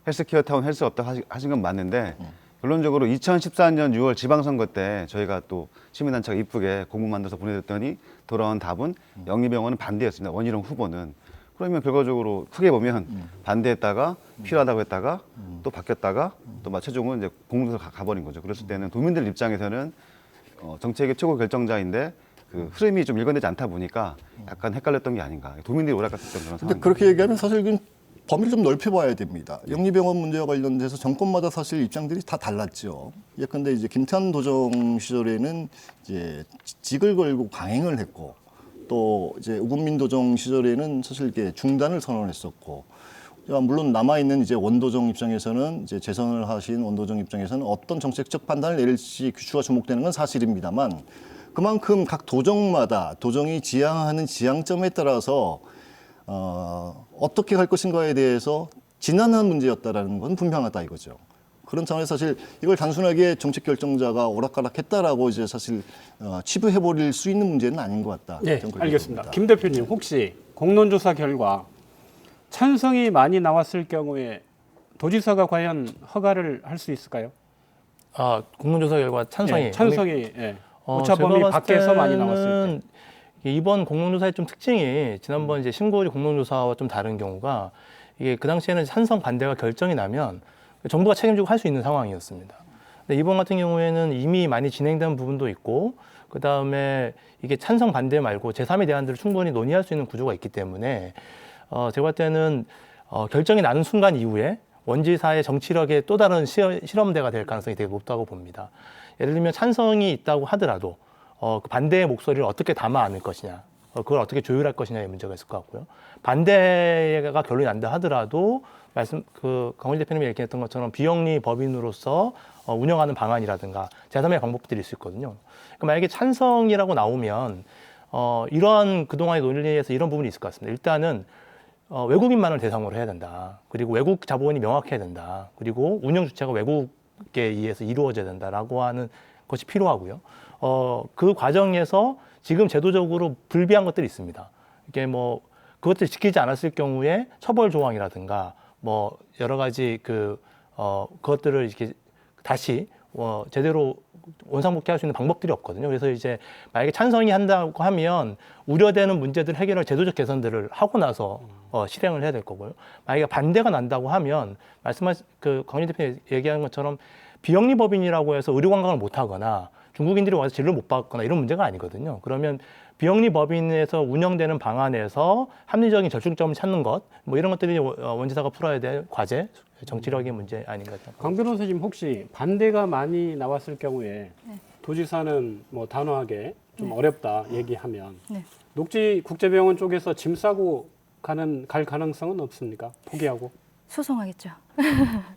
헬스케어 타운 헬스 없다 하신 건 맞는데 결론적으로 2014년 6월 지방선거 때 저희가 또 시민단체가 이쁘게 공문 만들어서 보내줬더니 돌아온 답은 영리병원은 반대였습니다. 원희룡 후보는. 그러면 결과적으로 크게 보면 반대했다가 필요하다고 했다가 또 바뀌었다가 또 최종은 이제 공문서 가버린 거죠. 그랬을 때는 도민들 입장에서는 정책의 최고 결정자인데 그 흐름이 좀 일관되지 않다 보니까 약간 헷갈렸던 게 아닌가. 도민들이 오락갔을 때 그런 근데 상황. 그렇게 얘기하면 사실 그 범위를 좀 넓혀봐야 됩니다. 영리병원 문제와 관련돼서 정권마다 사실 입장들이 다 달랐죠. 예컨대 이제 김태환 도정 시절에는 이제 직을 걸고 강행을 했고 또 이제 우금민 도정 시절에는 사실 이렇게 중단을 선언했었고 물론 남아있는 이제 원도정 입장에서는 이제 재선을 하신 원도정 입장에서는 어떤 정책적 판단을 내릴지 귀추가 주목되는 건 사실입니다만 그만큼 각 도정마다 도정이 지향하는 지향점에 따라서 어떻게 갈 것인가에 대해서 지난한 문제였다라는 건 분명하다 이거죠. 그런 차원에서 사실 이걸 단순하게 정책 결정자가 오락가락했다라고 이제 사실 치부해버릴 수 있는 문제는 아닌 것 같다. 네, 저는 그렇게 알겠습니다. 봅니다. 김 대표님 혹시 공론조사 결과 찬성이 많이 나왔을 경우에 도지사가 과연 허가를 할 수 있을까요? 공론조사 결과 찬성이 예, 찬성이 예. 제가 오차범위 봤을 밖에서 많이 때는 나왔을 때. 이번 공론조사의 좀 특징이 지난번 이제 신고리 공론조사와 좀 다른 경우가 이게 그 당시에는 찬성 반대가 결정이 나면 정부가 책임지고 할 수 있는 상황이었습니다. 근데 이번 같은 경우에는 이미 많이 진행된 부분도 있고 그 다음에 이게 찬성 반대 말고 제3의 대안들을 충분히 논의할 수 있는 구조가 있기 때문에 제가 볼 때는 결정이 나는 순간 이후에 원지사의 정치력의 또 다른 실험대가 될 가능성이 되게 높다고 봅니다. 예를 들면 찬성이 있다고 하더라도 그 반대의 목소리를 어떻게 담아 안을 것이냐, 그걸 어떻게 조율할 것이냐의 문제가 있을 것 같고요. 반대가 결론이 난다 하더라도 강원희 대표님이 얘기했던 것처럼 비영리 법인으로서 운영하는 방안이라든가 제3의 방법들이 있을 거거든요. 그러니까 만약에 찬성이라고 나오면 이러한 그동안의 논리에서 이런 부분이 있을 것 같습니다. 일단은 외국인만을 대상으로 해야 된다. 그리고 외국 자본이 명확해야 된다. 그리고 운영 주체가 외국에 의해서 이루어져야 된다라고 하는 것이 필요하고요. 그 과정에서 지금 제도적으로 불비한 것들이 있습니다. 이게 뭐 그것들 지키지 않았을 경우에 처벌 조항이라든가 뭐 여러 가지 그것들을 이렇게 다시 제대로 원상복귀할 수 있는 방법들이 없거든요. 그래서 이제 만약에 찬성이 한다고 하면 우려되는 문제들 해결할 제도적 개선들을 하고 나서 실행을 해야 될 거고요. 만약에 반대가 난다고 하면 말씀하신 강윤 대표님 얘기하는 것처럼 비영리 법인이라고 해서 의료 관광을 못 하거나 중국인들이 와서 진료를 못 받거나 이런 문제가 아니거든요. 그러면 비영리 법인에서 운영되는 방안에서 합리적인 절충점을 찾는 것, 뭐 이런 것들이 원지사가 풀어야 될 과제, 정치력의 문제 아닌가 생각합니다. 강 변호사님 혹시 반대가 많이 나왔을 경우에 네. 도지사는 뭐 단호하게 좀 어렵다 얘기하면 네. 녹지국제병원 쪽에서 짐 싸고 갈 가능성은 없습니까? 포기하고? 소송하겠죠.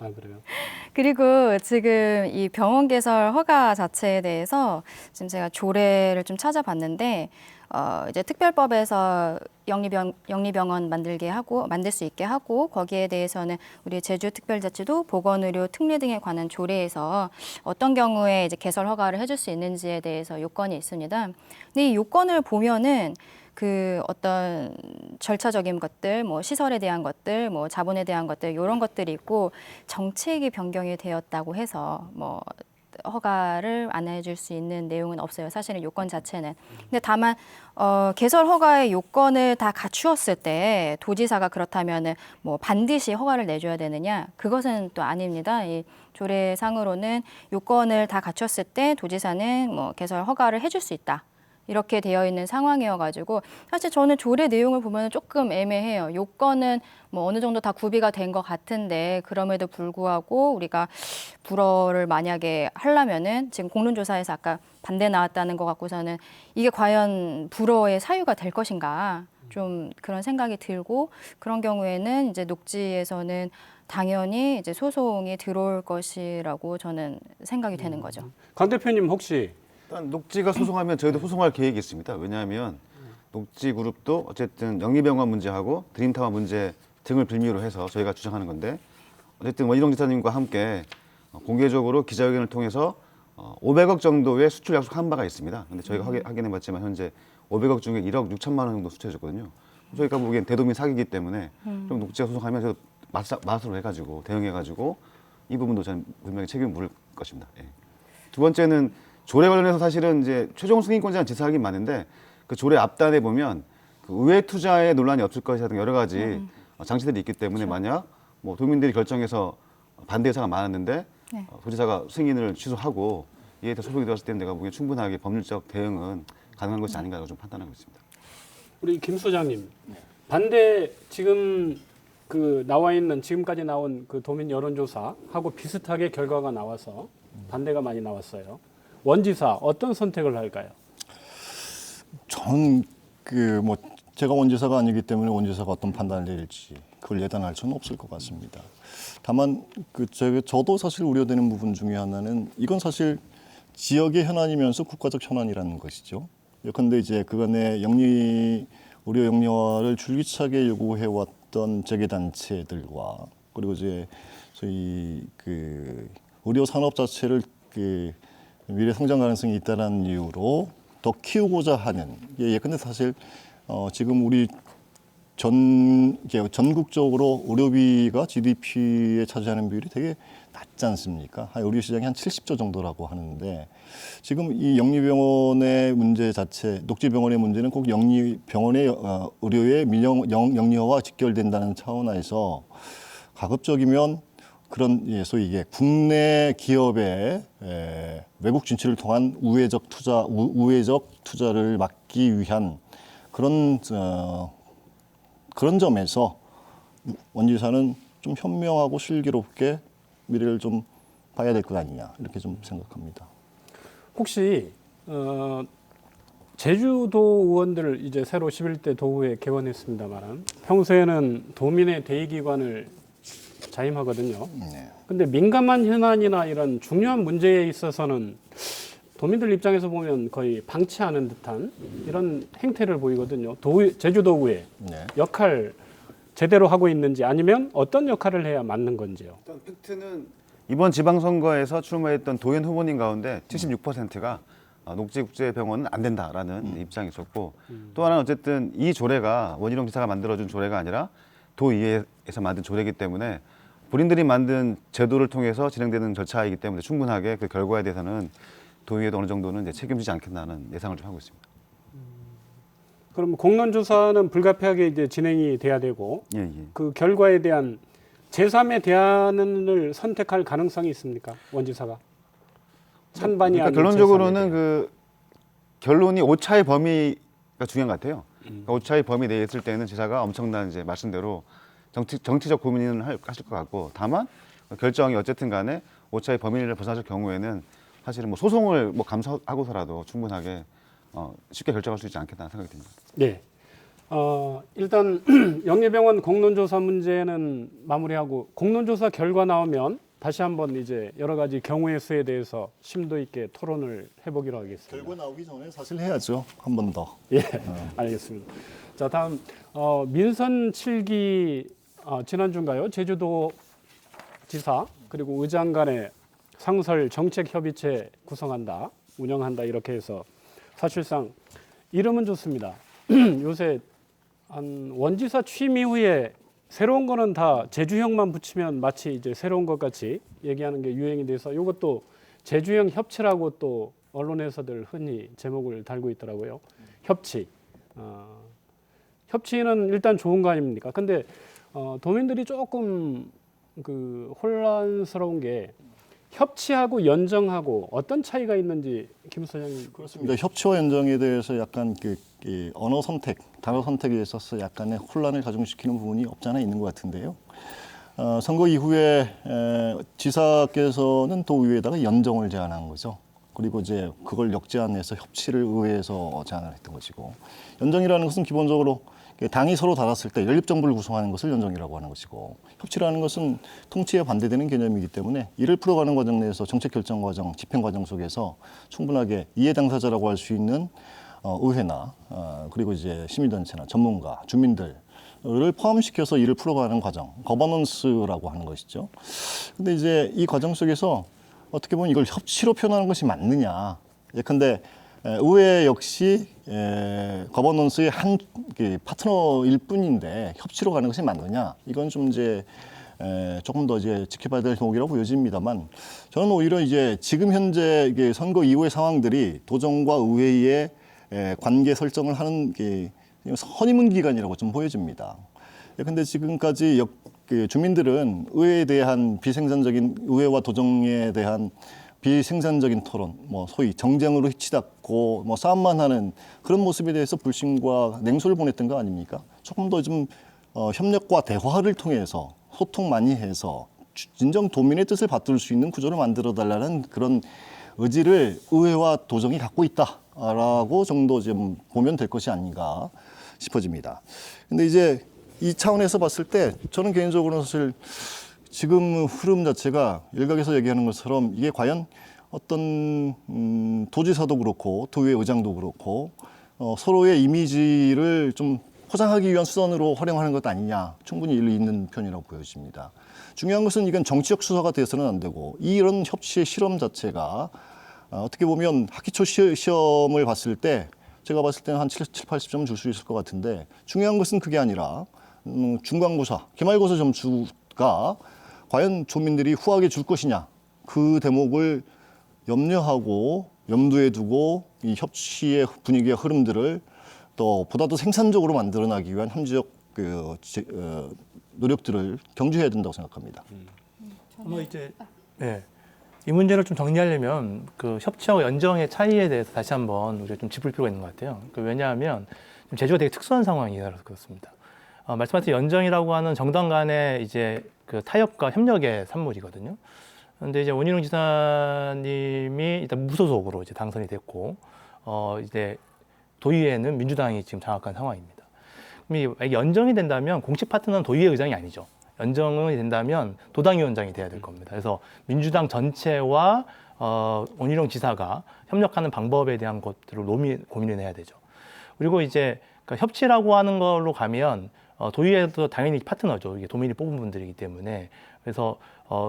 아 그래요? 그리고 지금 이 병원 개설 허가 자체에 대해서 지금 제가 조례를 좀 찾아봤는데 이제 특별법에서 영리병원 만들 수 있게 하고 거기에 대해서는 우리 제주특별자치도 보건의료 특례 등에 관한 조례에서 어떤 경우에 이제 개설 허가를 해줄 수 있는지에 대해서 요건이 있습니다. 근데 이 요건을 보면은 그 어떤 절차적인 것들, 뭐 시설에 대한 것들, 뭐 자본에 대한 것들 이런 것들이 있고 정책이 변경이 되었다고 해서 뭐 허가를 안 해줄 수 있는 내용은 없어요. 사실은 요건 자체는. 근데 다만 개설 허가의 요건을 다 갖추었을 때 도지사가 그렇다면은 뭐 반드시 허가를 내줘야 되느냐? 그것은 또 아닙니다. 이 조례상으로는 요건을 다 갖췄을 때 도지사는 뭐 개설 허가를 해줄 수 있다. 이렇게 되어 있는 상황이어가지고 사실 저는 조례 내용을 보면 조금 애매해요. 요건은 뭐 어느 정도 다 구비가 된 것 같은데 그럼에도 불구하고 우리가 불허를 만약에 하려면은 지금 공론조사에서 아까 반대 나왔다는 것 같고서는 이게 과연 불허의 사유가 될 것인가 좀 그런 생각이 들고 그런 경우에는 이제 녹지에서는 당연히 이제 소송이 들어올 것이라고 저는 생각이 되는 거죠. 강 대표님 혹시 일단 녹지가 소송하면 저희도 소송할 계획이 있습니다. 왜냐하면 녹지그룹도 어쨌든 영리병원 문제하고 드림타워 문제 등을 빌미로 해서 저희가 주장하는 건데 어쨌든 원희룡 지사님과 함께 공개적으로 기자회견을 통해서 500억 정도의 수출 약속한 바가 있습니다. 근데 저희가 확인해봤지만 현재 500억 중에 1억 6천만 원 정도 수출해줬거든요. 저희가 보기엔 대도민 사기이기 때문에 좀 녹지가 소송하면 저도 맛으로 해가지고 대응해가지고 이 부분도 저는 분명히 책임을 물을 것입니다. 예. 두 번째는 조례 관련해서 사실은 이제 최종 승인권자는 지사하긴 많은데 그 조례 앞단에 보면 그 의회 투자에 논란이 없을 것이라든 여러 가지 장치들이 있기 때문에 만약 뭐 도민들이 결정해서 반대 의사가 많았는데 네. 도지사가 승인을 취소하고 이에 대해 소송이 되었을 때는 내가 보기엔 충분하게 법률적 대응은 가능한 것이 아닌가라고 좀 판단하고 있습니다. 우리 김 소장님 반대 지금 그 나와 있는 지금까지 나온 그 도민 여론조사하고 비슷하게 결과가 나와서 반대가 많이 나왔어요. 원지사 어떤 선택을 할까요? 전 뭐 제가 원지사가 아니기 때문에 원지사가 어떤 판단을 내릴지 그걸 예단할 수는 없을 것 같습니다. 다만 저도 사실 우려되는 부분 중에 하나는 이건 사실 지역의 현안이면서 국가적 현안이라는 것이죠. 그런데 이제 그간의 의료 영리화를 줄기차게 요구해왔던 재계단체들과 그리고 이제 저희 그 의료 산업 자체를 미래 성장 가능성이 있다는 이유로 더 키우고자 하는 근데 사실 지금 우리 전국적으로 의료비가 GDP에 차지하는 비율이 되게 낮지 않습니까? 의료 시장이 한 70조 정도라고 하는데 지금 이 영리병원의 문제 자체, 녹지병원의 문제는 꼭 영리병원의 의료의 영리화와 직결된다는 차원에서 가급적이면 그런 소위 이게 국내 기업의 외국 진출을 통한 우회적 투자를 막기 위한 그런 점에서 원지사는 좀 현명하고 슬기롭게 미래를 좀 봐야 될 것 아니냐 이렇게 좀 생각합니다. 혹시 제주도 의원들 이제 새로 11대 도의회 개원했습니다만 평소에는 도민의 대의기관을 자임하거든요. 근데 민감한 현안이나 이런 중요한 문제에 있어서는 도민들 입장에서 보면 거의 방치하는 듯한 이런 행태를 보이거든요. 제주도의회 역할 제대로 하고 있는지 아니면 어떤 역할을 해야 맞는 건지요. 일단 팩트는 이번 지방선거에서 출마했던 도의원 후보님 가운데 76%가 녹지국제병원은 안 된다라는 입장이 있었고 또 하나는 어쨌든 이 조례가 원희룡 지사가 만들어준 조례가 아니라 도의회에서 만든 조례이기 때문에 본인들이 만든 제도를 통해서 진행되는 절차이기 때문에 충분하게 그 결과에 대해서는 도의회도 어느 정도는 이제 책임지지 않겠나는 예상을 좀 하고 있습니다. 그럼 공론조사는 불가피하게 이제 진행이 돼야 되고 예, 예. 그 결과에 대한 제3의 대안을 선택할 가능성이 있습니까? 원 지사가 찬반이 그러니까 아닌 결론적으로는 제3의 대안. 그 결론이 오차의 범위가 중요한 것 같아요. 그러니까 오차의 범위 내에 있을 때는 지사가 엄청난 이제 말씀대로 정치적 고민을 하실 것 같고 다만 결정이 어쨌든 간에 오차의 범위를 벗어날 경우에는 사실은 뭐 소송을 뭐 감수하고서라도 충분하게 쉽게 결정할 수 있지 않겠다는 생각이 듭니다. 네. 일단 영리병원 공론조사 문제는 마무리하고 공론조사 결과 나오면 다시 한번 이제 여러 가지 경우의 수에 대해서 심도 있게 토론을 해보기로 하겠습니다. 결과 나오기 전에 사실 해야죠. 한 번 더. 예, 알겠습니다. 자, 다음 민선 7기 지난주인가요? 제주도 지사 그리고 의장 간의 상설 정책협의체 구성한다, 운영한다 이렇게 해서 사실상 이름은 좋습니다. 요새 한 원지사 취임 이후에 새로운 거는 다 제주형만 붙이면 마치 이제 새로운 것 같이 얘기하는 게 유행이 돼서 이것도 제주형 협치라고 또 언론에서들 흔히 제목을 달고 있더라고요. 협치. 협치는 일단 좋은 거 아닙니까? 근데 도민들이 조금 그 혼란스러운 게 협치하고 연정하고 어떤 차이가 있는지 김 소장님. 그렇습니다. 협치와 연정에 대해서 약간 그 언어 선택, 단어 선택에 있어서 약간의 혼란을 가중시키는 부분이 없지 않아 있는 것 같은데요. 선거 이후에 지사께서는 도의회에다가 연정을 제안한 거죠. 그리고 이제 그걸 역제안해서 협치를 의회에서 제안을 했던 것이고, 연정이라는 것은 기본적으로 당이 서로 달았을 때 연립정부를 구성하는 것을 연정이라고 하는 것이고, 협치라는 것은 통치에 반대되는 개념이기 때문에 이를 풀어가는 과정 내에서 정책 결정 과정, 집행 과정 속에서 충분하게 이해 당사자라고 할 수 있는 의회나 그리고 이제 시민단체나 전문가, 주민들을 포함시켜서 이를 풀어가는 과정, 거버넌스라고 하는 것이죠. 근데 이제 이 과정 속에서 어떻게 보면 이걸 협치로 표현하는 것이 맞느냐. 예컨대 의회 역시 거버넌스의 한 파트너일 뿐인데 협치로 가는 것이 맞느냐? 이건 좀 이제 조금 더 이제 지켜봐야 될 대목이라고 보여집니다만, 저는 오히려 이제 지금 현재 선거 이후의 상황들이 도정과 의회의 관계 설정을 하는 허니문 기간이라고 좀 보여집니다. 근데 지금까지 주민들은 의회에 대한 비생산적인, 의회와 도정에 대한 비생산적인 토론, 뭐 소위 정쟁으로 치닫고 뭐 싸움만 하는 그런 모습에 대해서 불신과 냉소를 보냈던 거 아닙니까? 조금 더 좀 협력과 대화를 통해서 소통 많이 해서 진정 도민의 뜻을 받들 수 있는 구조를 만들어 달라는 그런 의지를 의회와 도정이 갖고 있다라고 정도 좀 보면 될 것이 아닌가 싶어집니다. 근데 이제 이 차원에서 봤을 때 저는 개인적으로는 사실 지금 흐름 자체가 일각에서 얘기하는 것처럼 이게 과연 어떤 도지사도 그렇고 도의회 의장도 그렇고 서로의 이미지를 좀 포장하기 위한 수단으로 활용하는 것 아니냐, 충분히 일리 있는 편이라고 보여집니다. 중요한 것은 이건 정치적 수사가 돼서는 안 되고, 이런 협치의 실험 자체가 어떻게 보면 학기초 시험을 봤을 때 제가 봤을 때는 한 80점 줄 수 있을 것 같은데, 중요한 것은 그게 아니라 중간고사, 기말고사 점수가 과연 조민들이 후하게 줄 것이냐, 그 대목을 염려하고 염두에 두고 이 협치의 분위기의 흐름들을 또 보다 더 생산적으로 만들어나기 위한 함지적 노력들을 경주해야 된다고 생각합니다. 뭐 이제 이 문제를 좀 정리하려면 그 협치하고 연정의 차이에 대해서 다시 한번 우리가 좀 짚을 필요가 있는 것 같아요. 왜냐하면 제주가 되게 특수한 상황이라서 그렇습니다. 말씀하신 연정이라고 하는 정당 간의 이제 그 타협과 협력의 산물이거든요. 그런데 이제 원희룡 지사님이 일단 무소속으로 이제 당선이 됐고, 이제 도의회는 민주당이 지금 장악한 상황입니다. 그럼 이게 연정이 된다면 공식 파트너는 도의회 의장이 아니죠. 연정이 된다면 도당위원장이 돼야 될 겁니다. 그래서 민주당 전체와 원희룡 지사가 협력하는 방법에 대한 것들을 고민을 해야 되죠. 그리고 이제 그러니까 협치라고 하는 걸로 가면 도의회도 당연히 파트너죠. 이게 도민이 뽑은 분들이기 때문에. 그래서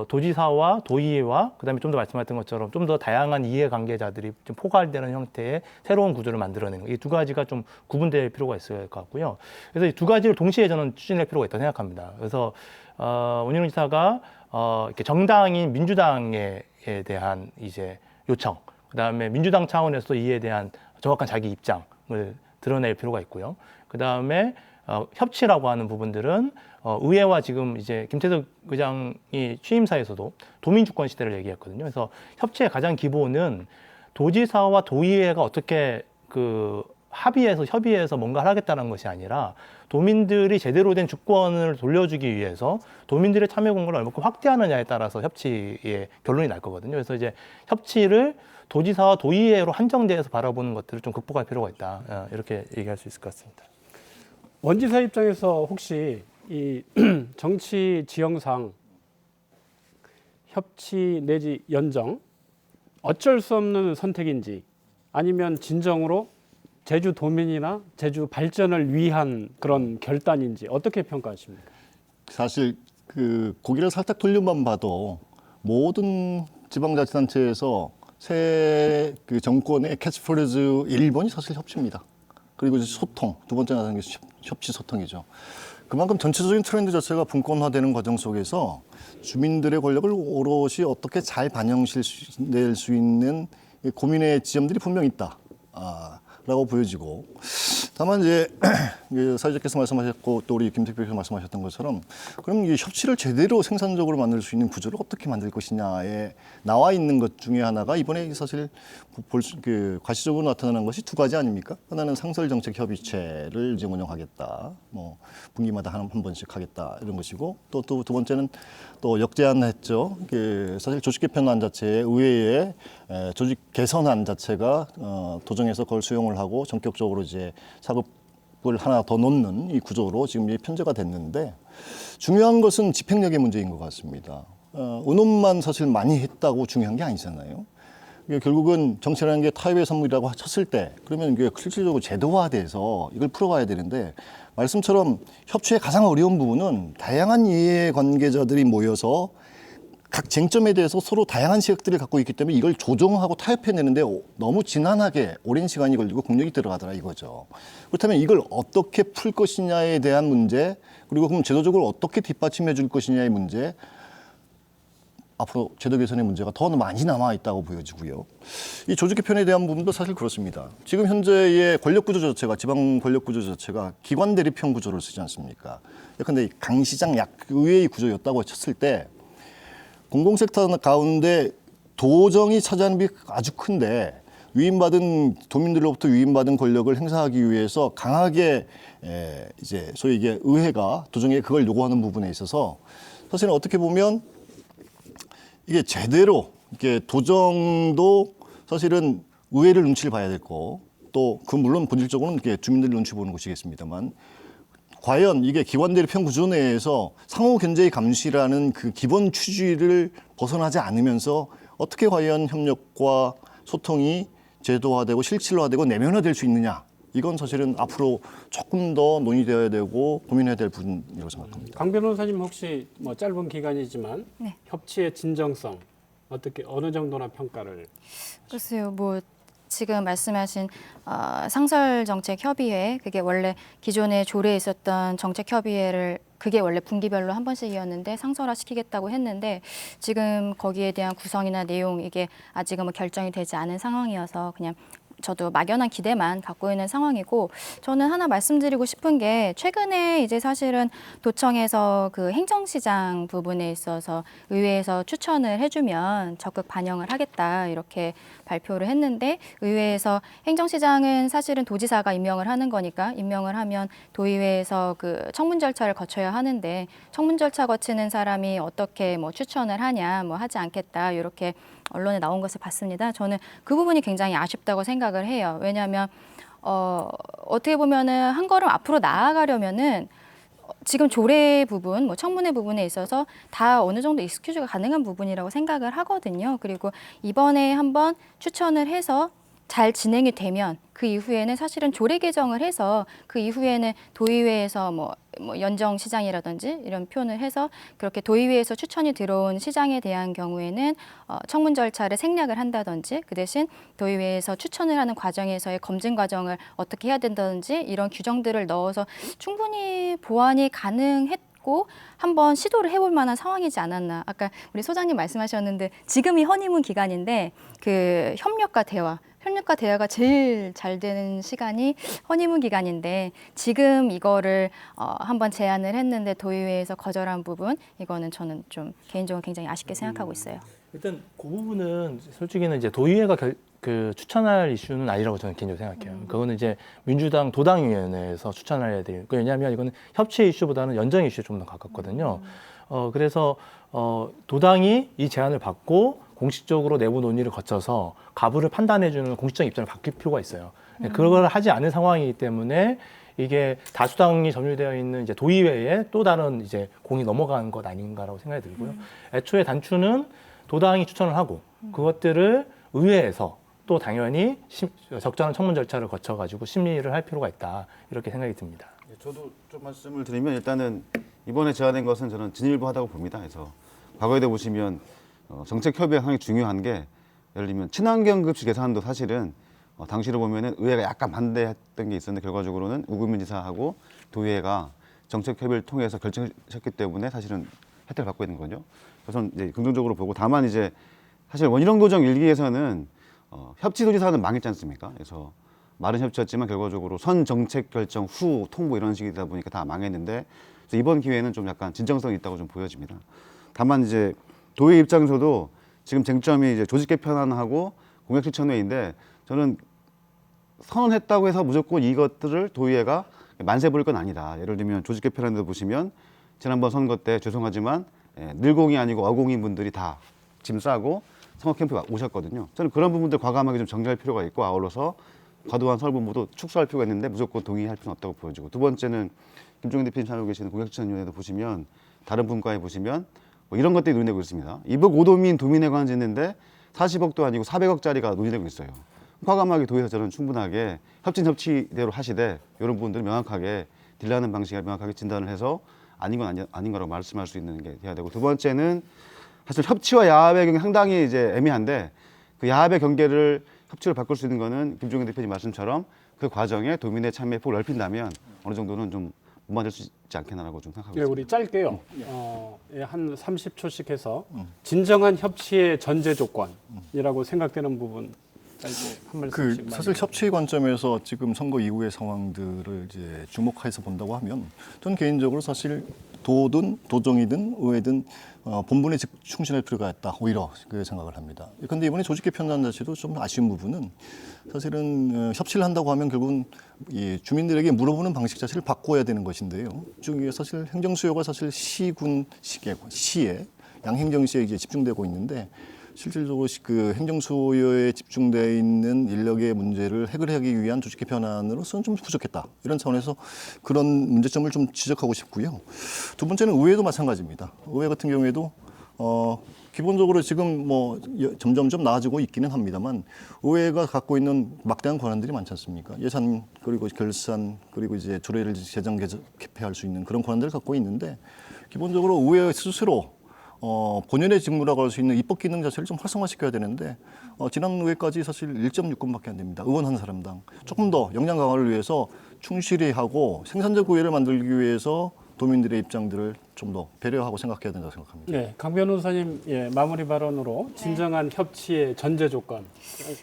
도지사와 도의회와 그다음에 좀 더 말씀하셨던 것처럼 좀 더 다양한 이해관계자들이 좀 포괄되는 형태의 새로운 구조를 만들어내는 이 두 가지가 좀 구분될 필요가 있을 것 같고요. 그래서 이 두 가지를 동시에 저는 추진할 필요가 있다고 생각합니다. 그래서 원희룡 지사가 이렇게 정당인 민주당에 대한 이제 요청, 그다음에 민주당 차원에서도 이에 대한 정확한 자기 입장을 드러낼 필요가 있고요. 그다음에 협치라고 하는 부분들은 의회와 지금 이제 김태석 의장이 취임사에서도 도민주권 시대를 얘기했거든요. 그래서 협치의 가장 기본은 도지사와 도의회가 어떻게 그 협의해서 뭔가를 하겠다는 것이 아니라 도민들이 제대로 된 주권을 돌려주기 위해서 도민들의 참여 공간을 얼마큼 확대하느냐에 따라서 협치의 결론이 날 거거든요. 그래서 이제 협치를 도지사와 도의회로 한정돼서 바라보는 것들을 좀 극복할 필요가 있다. 이렇게 얘기할 수 있을 것 같습니다. 원 지사 입장에서 혹시 이 정치 지형상 협치 내지 연정 어쩔 수 없는 선택인지 아니면 진정으로 제주 도민이나 제주 발전을 위한 그런 결단인지 어떻게 평가하십니까? 사실 그 고개를 살짝 돌려만 봐도 모든 지방자치단체에서 새 그 정권의 캐치프레이즈 1번이 사실 협치입니다. 그리고 이제 소통, 두 번째 나가는 게 협치 소통이죠. 그만큼 전체적인 트렌드 자체가 분권화되는 과정 속에서 주민들의 권력을 오롯이 어떻게 잘 반영될 수 있는 고민의 지점들이 분명 있다. 라고 보여지고, 다만 이제 사회자께서 말씀하셨고 또 우리 김 대표께서 말씀하셨던 것처럼 그럼 이 협치를 제대로 생산적으로 만들 수 있는 구조를 어떻게 만들 것이냐에 나와 있는 것 중에 하나가 이번에 사실 과시적으로 나타나는 것이 두 가지 아닙니까? 하나는 상설정책협의체를 이제 운영하겠다, 뭐 분기마다 한 번씩 하겠다 이런 것이고, 또 두 번째는 또 역제안했죠. 사실 조직 개편안 자체에 의회에 조직 개선안 자체가 도정해서 그걸 수용을 하고 전격적으로 이제 사급을 하나 더 넣는 이 구조로 지금 편제가 됐는데, 중요한 것은 집행력의 문제인 것 같습니다. 의논만 사실 많이 했다고 중요한 게 아니잖아요. 이게 결국은 정치라는 게 타협의 선물이라고 쳤을 때 그러면 이게 실질적으로 제도화돼서 이걸 풀어가야 되는데, 말씀처럼 협치의 가장 어려운 부분은 다양한 이해관계자들이 모여서 각 쟁점에 대해서 서로 다양한 시각들을 갖고 있기 때문에 이걸 조정하고 타협해내는데 너무 지난하게 오랜 시간이 걸리고 국력이 들어가더라 이거죠. 그렇다면 이걸 어떻게 풀 것이냐에 대한 문제, 그리고 그럼 제도적으로 어떻게 뒷받침해 줄 것이냐의 문제, 앞으로 제도 개선의 문제가 더 많이 남아 있다고 보여지고요. 이 조직 개편에 대한 부분도 사실 그렇습니다. 지금 현재의 권력 구조 자체가, 지방 권력 구조 자체가 기관 대립형 구조를 쓰지 않습니까? 예컨대 강시장 약의회의 구조였다고 쳤을 때 공공섹터 가운데 도정이 차지하는 비 아주 큰데, 위임받은 도민들로부터 위임받은 권력을 행사하기 위해서 강하게 이제 소위 이게 의회가 도정에 그걸 요구하는 부분에 있어서 사실은 어떻게 보면 이게 제대로 이게 도정도 사실은 의회를 눈치를 봐야 되고, 또 그 물론 본질적으로는 이게 주민들 눈치 보는 것이겠습니다만, 과연 이게 기관 대립형 구조 내에서 상호 견제의 감시라는 그 기본 취지를 벗어나지 않으면서 어떻게 과연 협력과 소통이 제도화되고 실질화되고 내면화될 수 있느냐, 이건 사실은 앞으로 조금 더 논의되어야 되고 고민해야 될 부분이라고 생각합니다. 강 변호사님 혹시 뭐 짧은 기간이지만 네. 협치의 진정성 어떻게 어느 정도나 평가를? 글쎄요, 뭐 지금 말씀하신 상설정책협의회, 그게 원래 기존에 조례에 있었던 정책협의회를 그게 원래 분기별로 한 번씩이었는데 상설화시키겠다고 했는데, 지금 거기에 대한 구성이나 내용 이게 아직은 뭐 결정이 되지 않은 상황이어서 그냥 저도 막연한 기대만 갖고 있는 상황이고, 저는 하나 말씀드리고 싶은 게, 최근에 이제 사실은 도청에서 그 행정시장 부분에 있어서 의회에서 추천을 해주면 적극 반영을 하겠다 이렇게 발표를 했는데, 의회에서 행정시장은 사실은 도지사가 임명을 하는 거니까 임명을 하면 도의회에서 그 청문 절차를 거쳐야 하는데, 청문 절차 거치는 사람이 어떻게 뭐 추천을 하냐, 뭐 하지 않겠다 이렇게 언론에 나온 것을 봤습니다. 저는 그 부분이 굉장히 아쉽다고 생각을 해요. 왜냐하면 어떻게 보면은 한 걸음 앞으로 나아가려면은 지금 조례 부분, 뭐 청문회 부분에 있어서 다 어느 정도 익스큐즈가 가능한 부분이라고 생각을 하거든요. 그리고 이번에 한번 추천을 해서 잘 진행이 되면 그 이후에는 사실은 조례 개정을 해서 그 이후에는 도의회에서 뭐 연정 시장이라든지 이런 표현을 해서 그렇게 도의회에서 추천이 들어온 시장에 대한 경우에는 청문 절차를 생략을 한다든지 그 대신 도의회에서 추천을 하는 과정에서의 검증 과정을 어떻게 해야 된다든지 이런 규정들을 넣어서 충분히 보완이 가능했고 한번 시도를 해볼 만한 상황이지 않았나. 아까 우리 소장님 말씀하셨는데 지금이 허니문 기간인데 그 협력과 대화가 제일 잘 되는 시간이 허니문 기간인데 지금 이거를 한번 제안을 했는데 도의회에서 거절한 부분 이거는 저는 좀 개인적으로 굉장히 아쉽게 생각하고 있어요. 일단 그 부분은 솔직히는 이제 도의회가 그 추천할 이슈는 아니라고 저는 개인적으로 생각해요. 그거는 이제 민주당 도당위원회에서 추천해야 될. 왜냐하면 이거는 협치 이슈보다는 연정 이슈에 좀 더 가깝거든요. 그래서 도당이 이 제안을 받고 공식적으로 내부 논의를 거쳐서 가부를 판단해주는 공식적 입장을 바뀔 필요가 있어요. 그걸 하지 않은 상황이기 때문에 이게 다수당이 점유되어 있는 이제 도의회에 또 다른 이제 공이 넘어간 것 아닌가라고 생각이 들고요. 애초에 단추는 도당이 추천을 하고 그것들을 의회에서 또 당연히 적절한 청문 절차를 거쳐가지고 심의를 할 필요가 있다 이렇게 생각이 듭니다. 저도 좀 말씀을 드리면 일단은 이번에 제안된 것은 저는 진일보하다고 봅니다. 그래서 과거에도 보시면 정책 협의가 상당히 중요한 게 예를 들면 친환경 급식 예산도 사실은 당시로 보면은 의회가 약간 반대했던 게 있었는데 결과적으로는 우금민 지사하고 도의회가 정책 협의를 통해서 결정하셨기 때문에 사실은 혜택을 받고 있는 거죠. 그래서 이제 긍정적으로 보고 다만 이제 사실 원희룡 도정 일기에서는 협치도지사는 망했지 않습니까? 그래서 말은 협치였지만 결과적으로 선 정책 결정 후 통보 이런 식이다 보니까 다 망했는데 그래서 이번 기회는 좀 약간 진정성이 있다고 좀 보여집니다. 다만 이제 도의 입장에서도 지금 쟁점이 이제 조직 개편안하고 공약 실천회의인데 저는 선언했다고 해서 무조건 이것들을 도의회가 만세 부릴 건 아니다. 예를 들면 조직 개편안도 보시면 지난번 선거 때 죄송하지만 늘공이 아니고 어공인 분들이 다 짐 싸고 선거 캠프에 오셨거든요. 저는 그런 부분들 과감하게 좀 정리할 필요가 있고 아울러서 과도한 설문보도 축소할 필요가 있는데 무조건 동의할 필요는 없다고 보여지고 두 번째는 김종인 대표님 참여하고 계시는 공약실천위원회도 보시면 다른 분과에 보시면 뭐 이런 것들이 논의되고 있습니다. 이북 5도민 도민에 관한 짓는데 40억도 아니고 400억짜리가 논의되고 있어요. 과감하게 도의에서 저는 충분하게 협치대로 하시되 이런 부분들을 명확하게 딜라는 방식을 명확하게 진단을 해서 아닌 건 아닌 거라고 말씀할 수 있는 게 돼야 되고 두 번째는 사실 협치와 야합의 경계 상당히 이제 애매한데 그 야합의 경계를 협치로 바꿀 수 있는 거는 김종인 대표님 말씀처럼 그 과정에 도민의 참여의 폭을 넓힌다면 어느 정도는 좀 못 만들 수 있지 않겠나라고 좀 생각하고 예, 있습니다. 우리 짧게요. 한 30초씩 해서 진정한 협치의 전제 조건이라고 생각되는 부분 짧게 한 말씀씩. 사실 협치 관점에서 지금 선거 이후의 상황들을 이제 주목해서 본다고 하면 저는 개인적으로 사실 도든 도정이든 의회든 본분에 충실할 필요가 있다. 오히려 그 생각을 합니다. 그런데 이번에 조직 개편안 자체도 좀 아쉬운 부분은 사실은 협치를 한다고 하면 결국은 이 주민들에게 물어보는 방식 자체를 바꿔야 되는 것인데요. 중 사실 행정 수요가 사실 시군 시에 양행정시에 이제 집중되고 있는데 실질적으로 그 행정 수요에 집중되어 있는 인력의 문제를 해결하기 위한 조직 개편안으로서는 좀 부족했다. 이런 차원에서 그런 문제점을 좀 지적하고 싶고요. 두 번째는 의회도 마찬가지입니다. 의회 같은 경우에도 기본적으로 지금 뭐 점점 나아지고 있기는 합니다만 의회가 갖고 있는 막대한 권한들이 많지 않습니까? 예산 그리고 결산 그리고 이제 조례를 개폐할 수 있는 그런 권한들을 갖고 있는데 기본적으로 의회 스스로 본연의 직무라고 할 수 있는 입법 기능 자체를 좀 활성화시켜야 되는데 지난 의회까지 사실 1.6건밖에 안 됩니다. 의원 한 사람당. 조금 더 역량 강화를 위해서 충실히 하고 생산적 의회를 만들기 위해서 도민들의 입장들을 좀 더 배려하고 생각해야 된다고 생각합니다. 네, 강 변호사님 마무리 발언으로 진정한 협치의 전제 조건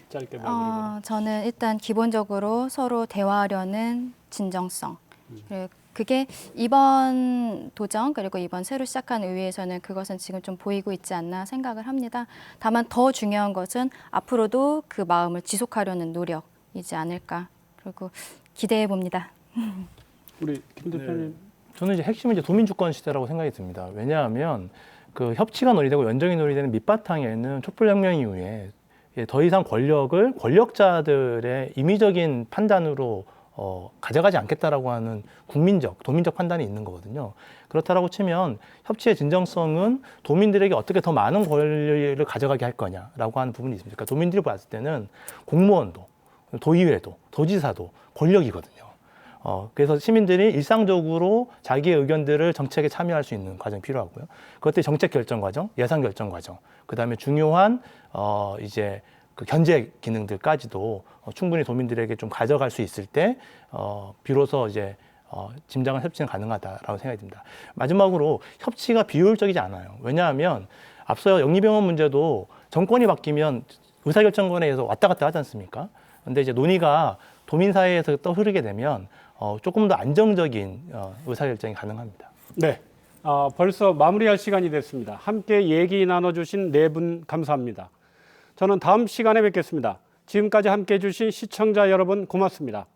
짧게 마무리 발언. 저는 일단 기본적으로 서로 대화하려는 진정성. 그리고 그게 이번 도정 그리고 이번 새로 시작한 의회에서는 그것은 지금 좀 보이고 있지 않나 생각을 합니다. 다만 더 중요한 것은 앞으로도 그 마음을 지속하려는 노력이지 않을까. 그리고 기대해 봅니다. 우리 김 대표님. 저는 이제 핵심은 이제 도민주권 시대라고 생각이 듭니다. 왜냐하면 그 협치가 논의되고 연정이 논의되는 밑바탕에는 촛불혁명 이후에 더 이상 권력을 권력자들의 임의적인 판단으로 가져가지 않겠다라고 하는 국민적, 도민적 판단이 있는 거거든요. 그렇다라고 치면 협치의 진정성은 도민들에게 어떻게 더 많은 권리를 가져가게 할 거냐라고 하는 부분이 있습니다. 그러니까 도민들이 봤을 때는 공무원도 도의회도, 도지사도 권력이거든요. 그래서 시민들이 일상적으로 자기의 의견들을 정책에 참여할 수 있는 과정이 필요하고요. 그것들이 정책 결정 과정, 예산 결정 과정, 그다음에 중요한 이제 그 견제 기능들까지도 충분히 도민들에게 좀 가져갈 수 있을 때 비로소 이제 짐작한 협치는 가능하다라고 생각이 듭니다. 마지막으로 협치가 비효율적이지 않아요. 왜냐하면 앞서 영리병원 문제도 정권이 바뀌면 의사결정권에 의해서 왔다 갔다 하지 않습니까? 근데 이제 논의가 도민 사회에서 떠흐르게 되면 조금 더 안정적인 의사결정이 가능합니다. 네, 벌써 마무리할 시간이 됐습니다. 함께 얘기 나눠주신 네 분 감사합니다. 저는 다음 시간에 뵙겠습니다. 지금까지 함께해 주신 시청자 여러분 고맙습니다.